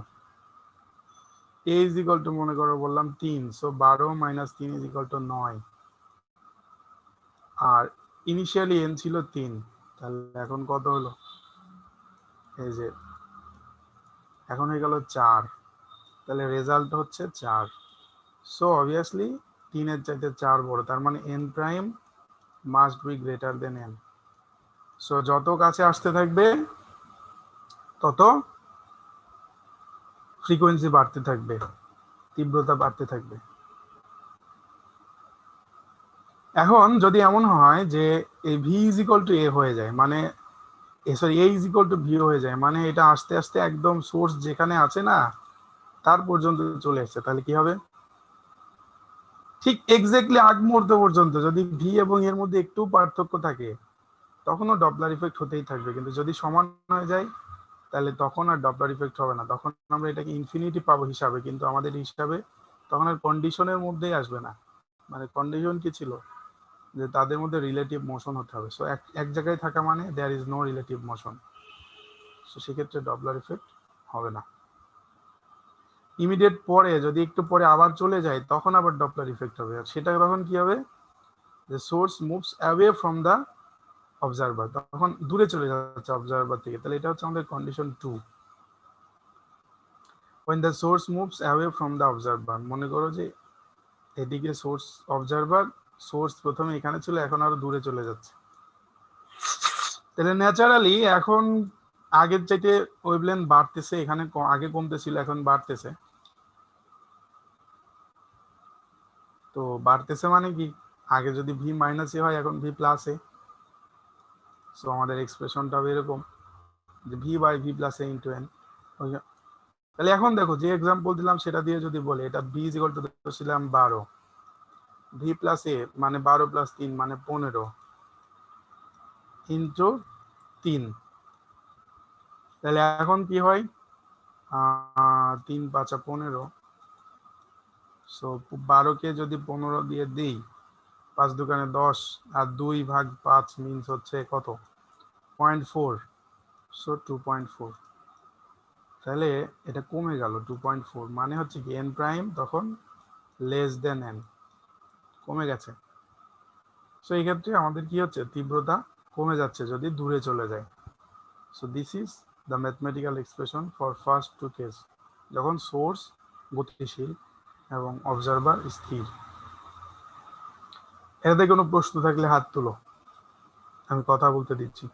a = মনে করো বললাম 3, সো 12 - 3 = 9, আর ইনিশিয়ালি n ছিল 3, তাহলে এখন কত হলো, এই যে এখন হয়ে গেল 4, তাহলে রেজাল্ট হচ্ছে 4। সো অবভিয়াসলি 3 এর চাইতে 4 বড়, তার মানে n prime must be greater than n। So যত কাছে আসতে থাকবে তত ফ্রিকোয়েন্সি বাড়তে থাকবে, তীব্রতা বাড়তে থাকবে। এখন যদি এমন হয় যে এই v = a হয়ে যায়, মানে সরি a = v হয়ে যায়, মানে এটা আস্তে আস্তে একদম সোর্স যেখানে আছে না তার পর্যন্ত চলে আসছে, তাহলে কি হবে? ঠিক এক্স্যাক্টলি আগ মুহূর্ত পর্যন্ত যদি v এবং এর মধ্যে একটু পার্থক্য থাকে তখনও ডপলার ইফেক্ট হতেই থাকবে, কিন্তু যদি সমান হয়ে যায় তাহলে তখন আর ডপলার ইফেক্ট হবে না, তখন আমরা এটাকে ইনফিনিটি পাবো হিসাবে, কিন্তু আমাদের হিসাবে তখন আর কন্ডিশনের মধ্যেই আসবে না। মানে কন্ডিশন কি ছিল, যে তাদের মধ্যে রিলেটিভ মোশন হতে হবে। সো এক জায়গায় থাকা মানে there is no relative motion, so সেক্ষেত্রে ডপলার ইফেক্ট হবে না। ইমিডিয়েট পরে যদি একটু পরে আবার চলে যায় তখন আবার ডপলার ইফেক্ট হবে, আর সেটা তখন কি হবে, যে source moves away from the observer, তখন দূরে চলে যাচ্ছে অবজারভার থেকে, তাহলে এটা হচ্ছে আমাদের condition 2। when the source moves away from the observer, মনে করো যে এদিকে সোর্স অবজারভার, সোর্স প্রথমে এখানে ছিল এখন আরো দূরে চলে যাচ্ছে, তাহলে ন্যাচারালি এখন আগের চাইতে ওয়েভলেন্থ বাড়তেছে, এখানে আগে কমতেছিল এখন বাড়তেছে। তো বাড়তেছে মানে কি, আগে যদি v - a হয় এখন v + a, সো আমাদের এক্সপ্রেশনটা হবে এরকম যে v/v + a * n। তাহলে এখন দেখো যে এক্সাম্পল দিলাম সেটা দিয়ে যদি বলে, এটা v = ছিলাম 12, v + a মানে 12 + 3 মানে 15 ইনটু 3, তাহলে এখন কি হয়, 3 × 5 = 15, সো 12 কে যদি 15 দিয়ে দিই, 5 × 2 = 10, আর 2/5 মিনস হচ্ছে কত, 0.4, সো 2.4, তাহলে এটা কমে গেল 2.4, মানে হচ্ছে কি n প্রাইম তখন লেস দেন n, কমে গেছে। সো এই ক্ষেত্রে আমাদের কি হচ্ছে, তীব্রতা কমে যাচ্ছে যদি দূরে চলে যায়। So this is the mathematical expression for first two case, যখন সোর্স গতিশীল এবং অবজারভার স্থির। এতে কোনো প্রশ্ন থাকলে হাত তুলো, আমি কথা বলতে দিচ্ছি।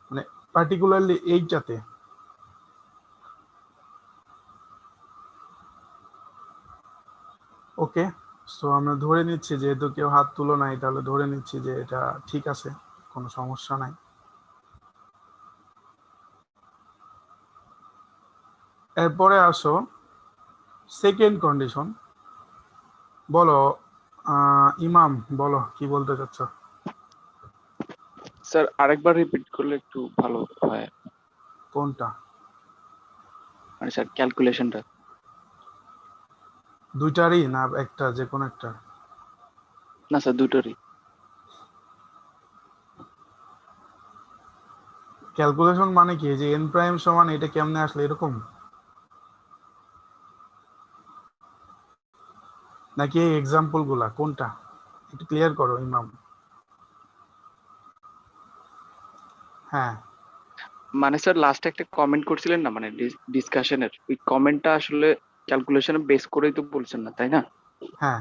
মানে পার্টিকুলারলি এইটাতে। ওকে, সো আমরা ধরে নিচ্ছি যেহেতু কেউ হাত তুলো নাই, তাহলে ধরে নিচ্ছি যে এটা ঠিক আছে, কোনো সমস্যা নাই। এরপরে আসো সেকেন্ড কন্ডিশন। বলো ইমাম, বলো কি বলতে চাচ্ছ? স্যার আরেকবার রিপিট করলে একটু ভালো হয়। কোনটা? মানে স্যার ক্যালকুলেশনটা। দুইটারই না একটা, যে কোনো একটা? না স্যার দুটোরই। ক্যালকুলেশন মানে কি, যে এন প্রাইম সমান এটা কেমনে আসলে এরকম, নাকি এই এক্সাম্পল গুলা, কোনটা একটু ক্লিয়ার করো ইমাম। হ্যাঁ, মানে স্যার লাস্টে একটা কমেন্ট করছিলেন না, মানে ডিসকাশনের ওই কমেন্টটা আসলে ক্যালকুলেশনে বেস করেই তো বলছেন না, তাই না? হ্যাঁ,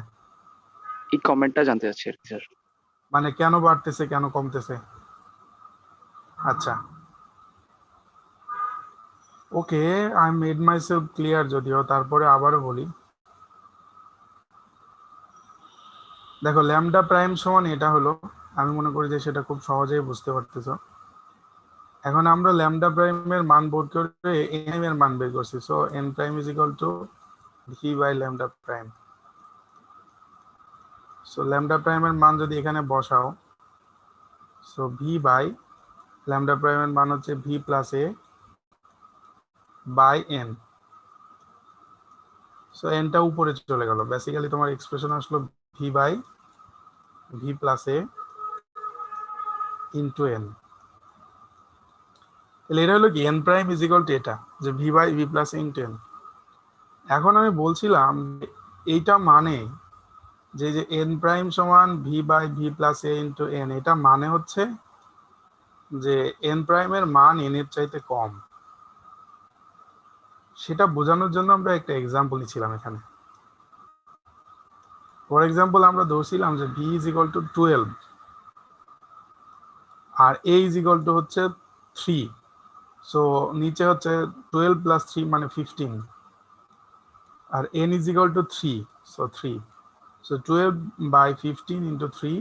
এই কমেন্টটা জানতে চাচ্ছি আর কি স্যার। মানে কেন বাড়তেছে কেন কমতেছে। আচ্ছা, ওকে, আই মেড মাইসেলফ ক্লিয়ার, যদিও তারপরে আবারও বলি। দেখো ল্যামডা প্রাইম সমান এটা হলো, আমি মনে করি যে সেটা খুব সহজেই বুঝতে পারতেছো। এখন আমরা ল্যামডা প্রাইমের মান বের করে এন এর মান বের করছি, so N prime is equal to V by lambda prime. So lambda প্রাইমের মান যদি এখানে বসাও, সো ভি বাই ল্যামডা প্রাইমের মান হচ্ছে V plus A by N. So এনটা উপরে চলে গেল, বেসিক্যালি তোমার এক্সপ্রেশন আসলো V by V plus A into N. তাহলে এটা হলো কি N prime is equal to এটা, যে V by V plus A into N. এখন আমি বলছিলাম এইটা মানে যে যে এন প্রাইম সমান V by V plus A into N, এটা মানে হচ্ছে যে এন প্রাইমের মান এন এর চাইতে কম। সেটা বোঝানোর জন্য আমরা একটা এক্সাম্পল নিয়েছিলাম এখানে। ফর এক্সাম্পল আমরা ধরছিলাম যে ভি ইজ ইকুয়াল টু 12 আর এ ইজ ইকুয়াল টু হচ্ছে 3। সো নিচে হচ্ছে 12 প্লাস 3 মানে 15, আর N is equal to 3, so 3। So 12 by 15 into 3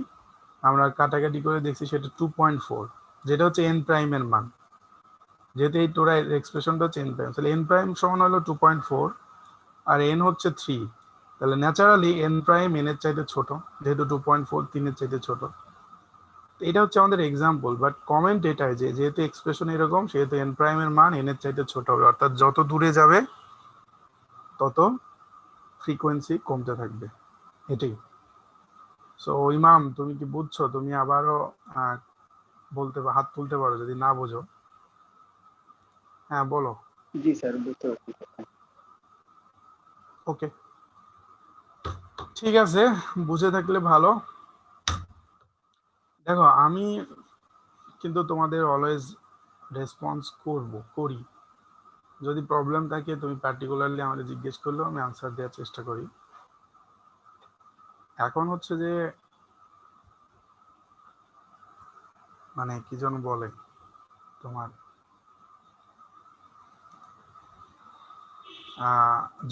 আমরা কাটাকাটি করে দেখছি সেটা 2.4, যেটা হচ্ছে এন প্রাইমের মান। যেহেতু এই টোরা এক্সপ্রেশনটা হচ্ছে এন প্রাইম, তাহলে এন প্রাইম সমান হলো 2.4 আর এন হচ্ছে 3। তাহলে ন্যাচারালি এন প্রাইম এন এর চাইতে ছোট, যেহেতু 2.4 3 এর চাইতে ছোট। এটা হচ্ছে আমাদের এক্সাম্পল, বাট কমেন্ট এটাই যে যেহেতু এক্সপ্রেশন এরকম, সেহেতু এন প্রাইমের মান এন এর চাইতে ছোট হবে, অর্থাৎ যত দূরে যাবে তত ফ্রিকোয়েন্সি কমতে থাকবে, এটাই। সো ইমাম, তুমি কি বুঝছো? তুমি আবারও বলতে হাত তুলতে পারো যদি না বোঝো। হ্যাঁ বলো। জি স্যার বুঝতে পারছি। ওকে, ঠিক আছে, বুঝে থাকলে ভালো। দেখো আমি কিন্তু তোমাদের অলওয়েজ রেসপন্স করি। যদি প্রবলেম থাকে তুমি পার্টিকুলারলি আমাকে জিজ্ঞেস করলেও আমি আনসার দেওয়ার চেষ্টা করি। এখন হচ্ছে যে মানে কি যেন বলে তোমার,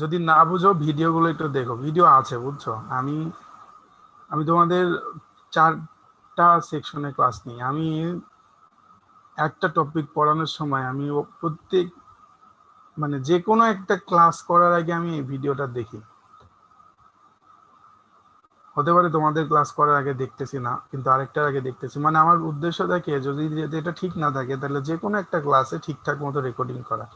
যদি না বুঝো ভিডিওগুলো একটু দেখো, ভিডিও আছে বুঝছো। আমি তোমাদের 4টা সেকশনে ক্লাস নিই। আমি একটা টপিক পড়ানোর সময় আমি প্রত্যেক মানে যে কোনো একটা ক্লাস করার আগে আমি এই ভিডিওটা দেখি। হতে পারে তোমাদের ক্লাস করার আগে দেখতেছি না, কিন্তু আরেকটার আগে দেখতেছি। মানে আমার উদ্দেশ্য থাকে যদি এটা ঠিক না থাকে তাহলে যে কোনো একটা ক্লাসে ঠিকঠাক মতো রেকর্ডিং করা।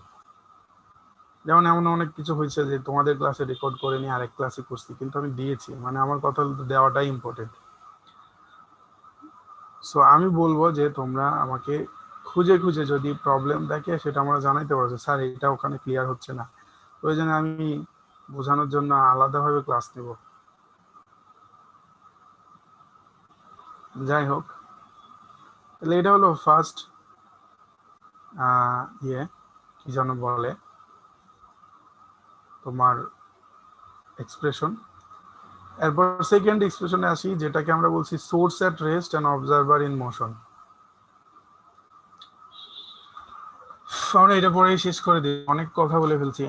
যেমন এমন অনেক কিছু হয়েছে যে তোমাদের ক্লাসে রেকর্ড করে নিয়ে আরেক ক্লাসে করছি, কিন্তু আমি দিয়েছি, মানে আমার কথা দেওয়াটাই ইম্পর্টেন্ট। সো আমি বলবো যে তোমরা আমাকে খুঁজে খুঁজে যদি প্রবলেম থাকে সেটা আমরা জানাইতে পারছো, স্যার এটা ওখানে ক্লিয়ার হচ্ছে না, প্রয়োজনে আমি বোঝানোর জন্য আলাদাভাবে ক্লাস নেব। যাই হোক, তাহলে এটা হলো ফার্স্ট কি যেন বলে তোমার এক্সপ্রেশন। এরপর সেকেন্ড এক্সপ্রেশনে আসি, যেটাকে আমরা বলছি source at rest and observer in motion. আমরা এটা পরেই শেষ করে দিই, অনেক কথা বলে ফেলছি,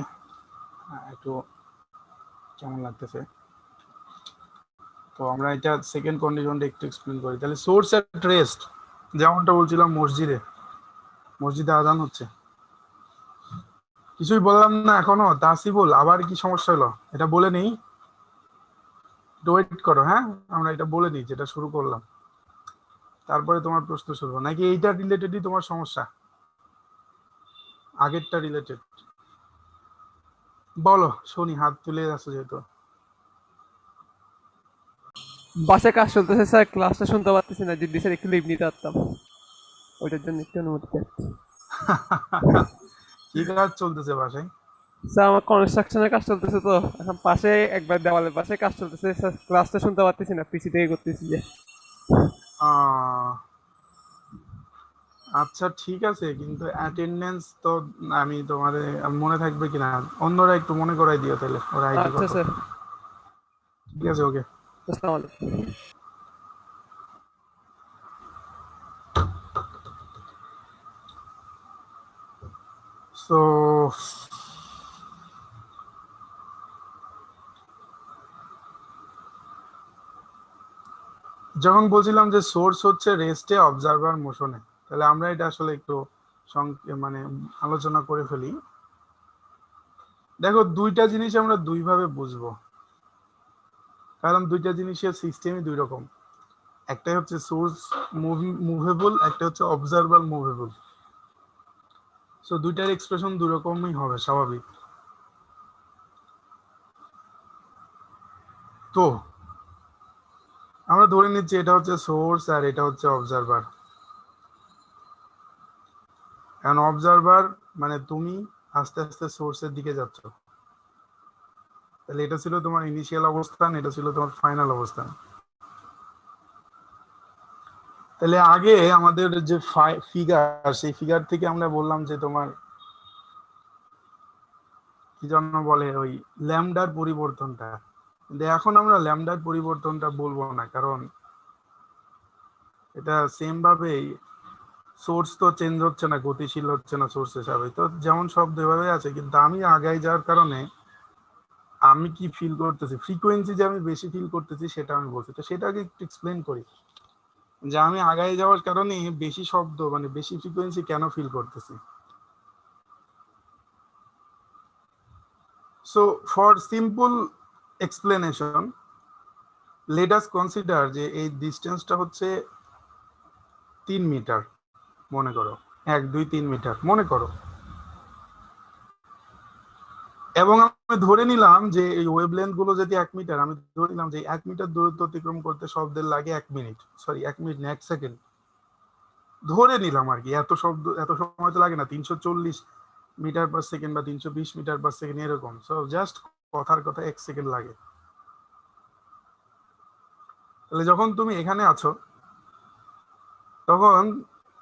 একটু কেমন লাগতেছে। তো আমরা এটা সেকেন্ড কন্ডিশনটা একটু এক্সপ্লেন করি। তাহলে সোর্স এট রেস্ট, যেমনটা বলছিলাম মসজিদে আজান হচ্ছে, কিছুই বললাম না এখনো, তাসিবুল আবার কি সমস্যা হলো এটা বলে নেই, ওয়েট করো। হ্যাঁ, আমরা এটা বলে দিই যেটা শুরু করলাম, তারপরে তোমার প্রশ্ন শুরু, নাকি এইটা রিলেটেডই তোমার সমস্যা, আগেরটা রিলেটেড? বলো শুনি, হাত তুলে আছো যেহেতু। বাসে কাজ চলতেছে স্যার, ক্লাসটা শুনতে পারতেছি না, যদি স্যার একটু লিভ নিতে পারতাম, ওইটার জন্য একটু অনুমতি চাচ্ছি। কি কাজ চলতেছে বাসায়? স্যার আমার কনস্ট্রাকশনের কাজ চলতেছে, তো এখন পাশে একবার দেওয়ালের পাশে কাজ চলতেছে স্যার, ক্লাসটা শুনতে পারতেছি না, পিসি থেকে করতেছি যে। আচ্ছা ঠিক আছে, কিন্তু অ্যাটেন্ডেন্স তো আমি তোমাদের মনে থাকবে কিনা, অন্যরা একটু মনে করাই দিও তাহলে, ওরা আইডি আচ্ছা স্যার, ঠিক আছে, ওকে। আসসালামু আলাইকুম। সো যখন বলছিলাম যে সোর্স হচ্ছে রেস্টে, অবজারভার মোশনে, তাহলে আমরা এটা আসলে একটু মানে আলোচনা করে ফেলি। দেখো, দুইটা জিনিস আমরা দুইভাবে বুঝবো, কারণ দুইটা জিনিসের সিস্টেমই দুই রকম। একটা হচ্ছে সোর্স মুভেবল, একটা হচ্ছে অবজারভার মুভেবল। সো দুইটার এক্সপ্রেশন দুই রকমই হবে, স্বাভাবিক। তো আমরা ধরে নিচ্ছি এটা হচ্ছে সোর্স আর এটা হচ্ছে অবজারভার। কারণ অবজারভার মানে তুমি আস্তে আস্তে সোর্সের দিকে যাচ্ছ, তাহলে এটা ছিল তোমার ইনিশিয়াল অবস্থান, এটা ছিল তোমার ফাইনাল অবস্থান। তাহলে আগে আমাদের যে ফিগার, সেই ফিগার থেকে আমরা বললাম যে তোমার কি জন্য বলে ওই ল্যামডার পরিবর্তনটা, কিন্তু এখন আমরা ল্যামডার পরিবর্তনটা বলবো না, কারণ এটা সেম ভাবেই সোর্স তো চেঞ্জ হচ্ছে না, গতিশীল হচ্ছে না সোর্স হিসাবে, তো যেমন শব্দ এভাবে আছে, কিন্তু আমি আগায় যাওয়ার কারণে আমি কি ফিল করতেছি, ফ্রিকোয়েন্সি যে আমি বেশি ফিল করতেছি সেটা আমি বলছি। তো সেটাকে একটু এক্সপ্লেন করি, যে আমি আগায় যাওয়ার কারণে বেশি শব্দ মানে বেশি ফ্রিকোয়েন্সি কেন ফিল করতেছি। So for simple explanation, let us consider যে এই ডিস্টেন্সটা হচ্ছে 3 মিটার, মনে করো 1 2 3 মিটার মনে করো, এবং আমি ধরে নিলাম যে এই ওয়েভলেন্থ গুলো যদি 1 মিটার, আমি ধরে নিলাম যে 1 মিটার দূরত্ব অতিক্রম করতে শব্দের লাগে 1 মিনিট, সরি 1 মিনিট না 1 সেকেন্ড ধরে নিলাম আর কি, এত সময় তো লাগে না, 340 মিটার পার সেকেন্ড বা 320 মিটার পার সেকেন্ড এরকম। সো জাস্ট কথার কথা 1 সেকেন্ড লাগে। তাহলে যখন তুমি এখানে আছো, তখন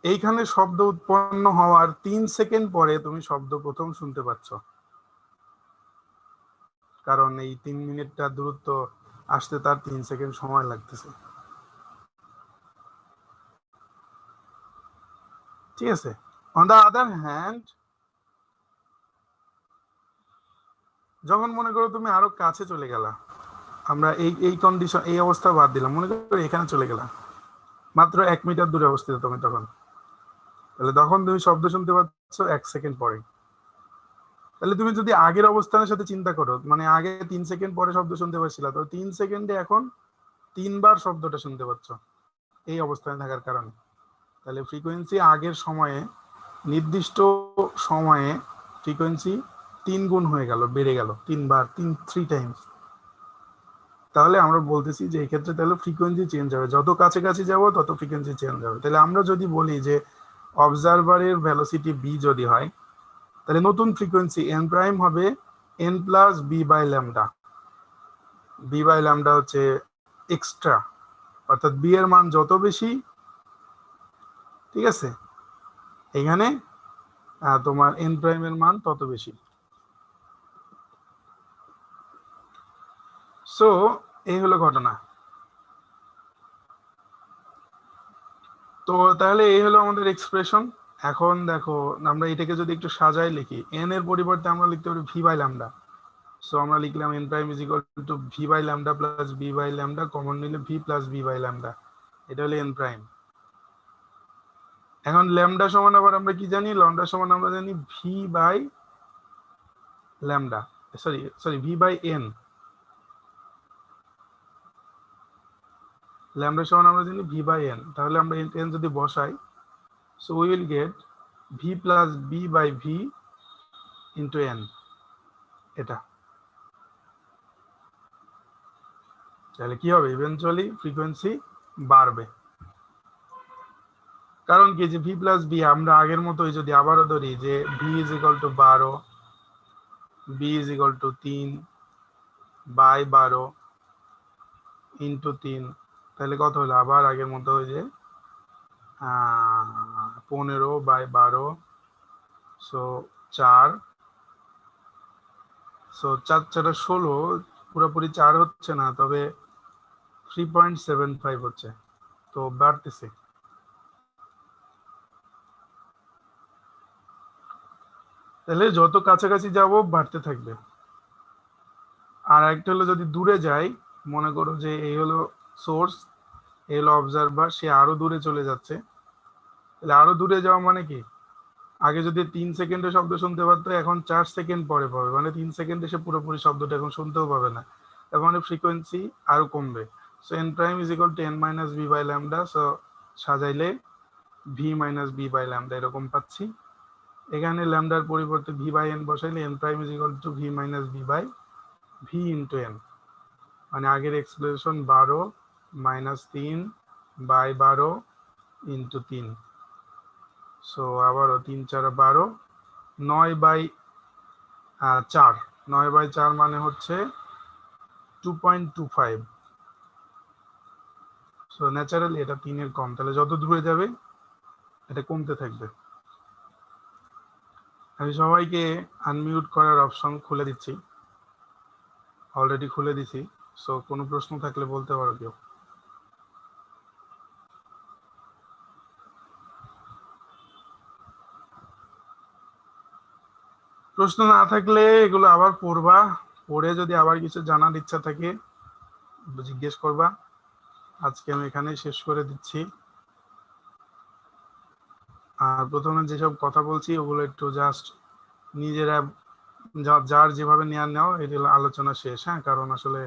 এইখানে শব্দ উৎপন্ন হওয়ার 3 সেকেন্ড পরে তুমি শব্দ প্রথম শুনতে পাচ্ছ, কারণ এই 3 মিনিটটা দূরত্ব আসতে তার 3 সেকেন্ড সময় লাগতেছে। ঠিক আছে, অন দা আদার হ্যান্ড, যখন মনে করো তুমি আরো কাছে চলে গেলা, আমরা এই কন্ডিশন, এই অবস্থা বাদ দিলাম, মনে করো এখানে চলে গেলা, মাত্র 1 মিটার দূরে অবস্থিত তুমি তখন, তাহলে তখন তুমি শব্দ শুনতে পাচ্ছ 1 সেকেন্ড পরে। তাহলে তুমি যদি আগের অবস্থানের সাথে চিন্তা করো, মানে আগে 3 সেকেন্ড পরে শব্দ শুনতে পাচ্ছিলা, তো 3 সেকেন্ডে এখন 3 বার শব্দটা শুনতে পাচ্ছ এই অবস্থানে থাকার কারণে। তাহলে ফ্রিকোয়েন্সি আগের সময়ে, নির্দিষ্ট সময়ে ফ্রিকোয়েন্সি 3 গুণ হয়ে গেল, বেড়ে গেল 3 বার, 3 টাইমস। তাহলে আমরা বলতেছি যে এই ক্ষেত্রে তাহলে ফ্রিকোয়েন্সি চেঞ্জ হবে, যত কাছাকাছি যাব তত ফ্রিকোয়েন্সি চেঞ্জ হবে। তাহলে আমরা যদি বলি যে অবজারভারের ভেলোসিটি বি যদি হয়, তাহলে নতুন ফ্রিকোয়েন্সি এন প্রাইম হবে N plus B by lambda. B by lambda হচ্ছে এক্সট্রা, অর্থাৎ বি এর মান যত বেশি, ঠিক আছে, এখানে তোমার এন প্রাইম এর মান তত বেশি। সো এই হলো ঘটনা। তো তাহলে এই হলো আমাদের এক্সপ্রেশন। এখন দেখো আমরা এটাকে যদি একটু সাজাই লিখি, এন এর পরিবর্তে আমরা লিখতে পারি ভি বাই ল্যামডা। সো আমরা লিখলাম N prime is equal to V by lambda plus B by lambda, common নিলে V plus B by lambda, এটা হলো এন প্রাইম। এখন ল্যামডা সমান আবার আমরা কি জানি, ল্যামডা সমান আমরা জানি V by lambda, sorry V by N. Lambda সমান আমরা জানি ভি বাই এন, তাহলে আমরা এন যদি বসাই, so we will get V plus B by V into N, এটা। তাহলে কি হবে, ইভেনচুয়ালি ফ্রিকোয়েন্সি বাড়বে। কারণ কি, যে ভি প্লাস বি আমরা আগের মতোই যদি আবারও ধরি যে V is equal to 12, B is equal to 3 by 12 into 3, তাহলে কত হলো, আবার আগের মতো ওই যে 15 বাই 12, সো 4, সো 4 4 16, পুরোপুরি 4 হচ্ছে না, তবে 3.75 হচ্ছে, তো বাড়তেছে। তাহলে যত কাছাকাছি যাব বাড়তে থাকবে। আর একটা হলো যদি দূরে যাই, মনে করো যে এই হলো সোর্স, এই হলো অবজারভার, সে আরো দূরে চলে যাচ্ছে, তাহলে আরো দূরে যাওয়া মানে কি, আগে যদি 3 সেকেন্ডে শব্দ শুনতে পারতো, এখন 4 সেকেন্ড পরে পাবে, মানে 3 সেকেন্ডে সে পুরোপুরি শব্দটা এখন শুনতেও পাবে না, তার মানে ফ্রিকোয়েন্সি আরো কমবে। So N prime is equal to N minus B by lambda, so সাজাইলে V minus B by lambda এরকম পাচ্ছি। এখানে ল্যামডার পরিবর্তে ভি বাই এন বসাইলে N prime is equal to V minus B by V into N, মানে আগের expression 12 minus 3 by 12 into 3, so আবারও 3 4 12, 9 বাই 4, 9 বাই 4 মানে হচ্ছে 2.25, সো ন্যাচারালি এটা 3 এর কম, তাহলে যত দূরে যাবে এটা কমতে থাকবে। আমি সবাইকে আনমিউট করার অপশন খুলে দিচ্ছি, অলরেডি খুলে দিছি, সো কোনো প্রশ্ন থাকলে বলতে পারো কেউ। প্রশ্ন না থাকলে এগুলো আবার পড়বা, পড়ে যদি আবার কিছু জানার ইচ্ছা থাকে জিজ্ঞেস করবা। আজকে আমি এখানে শেষ করে দিচ্ছি। আর প্রথমে যেসব কথা বলছি ওগুলো একটু জাস্ট নিজেরা যার যেভাবে নেওয়ার নেওয়া, এটা আলোচনা শেষ। হ্যাঁ, কারণ আসলে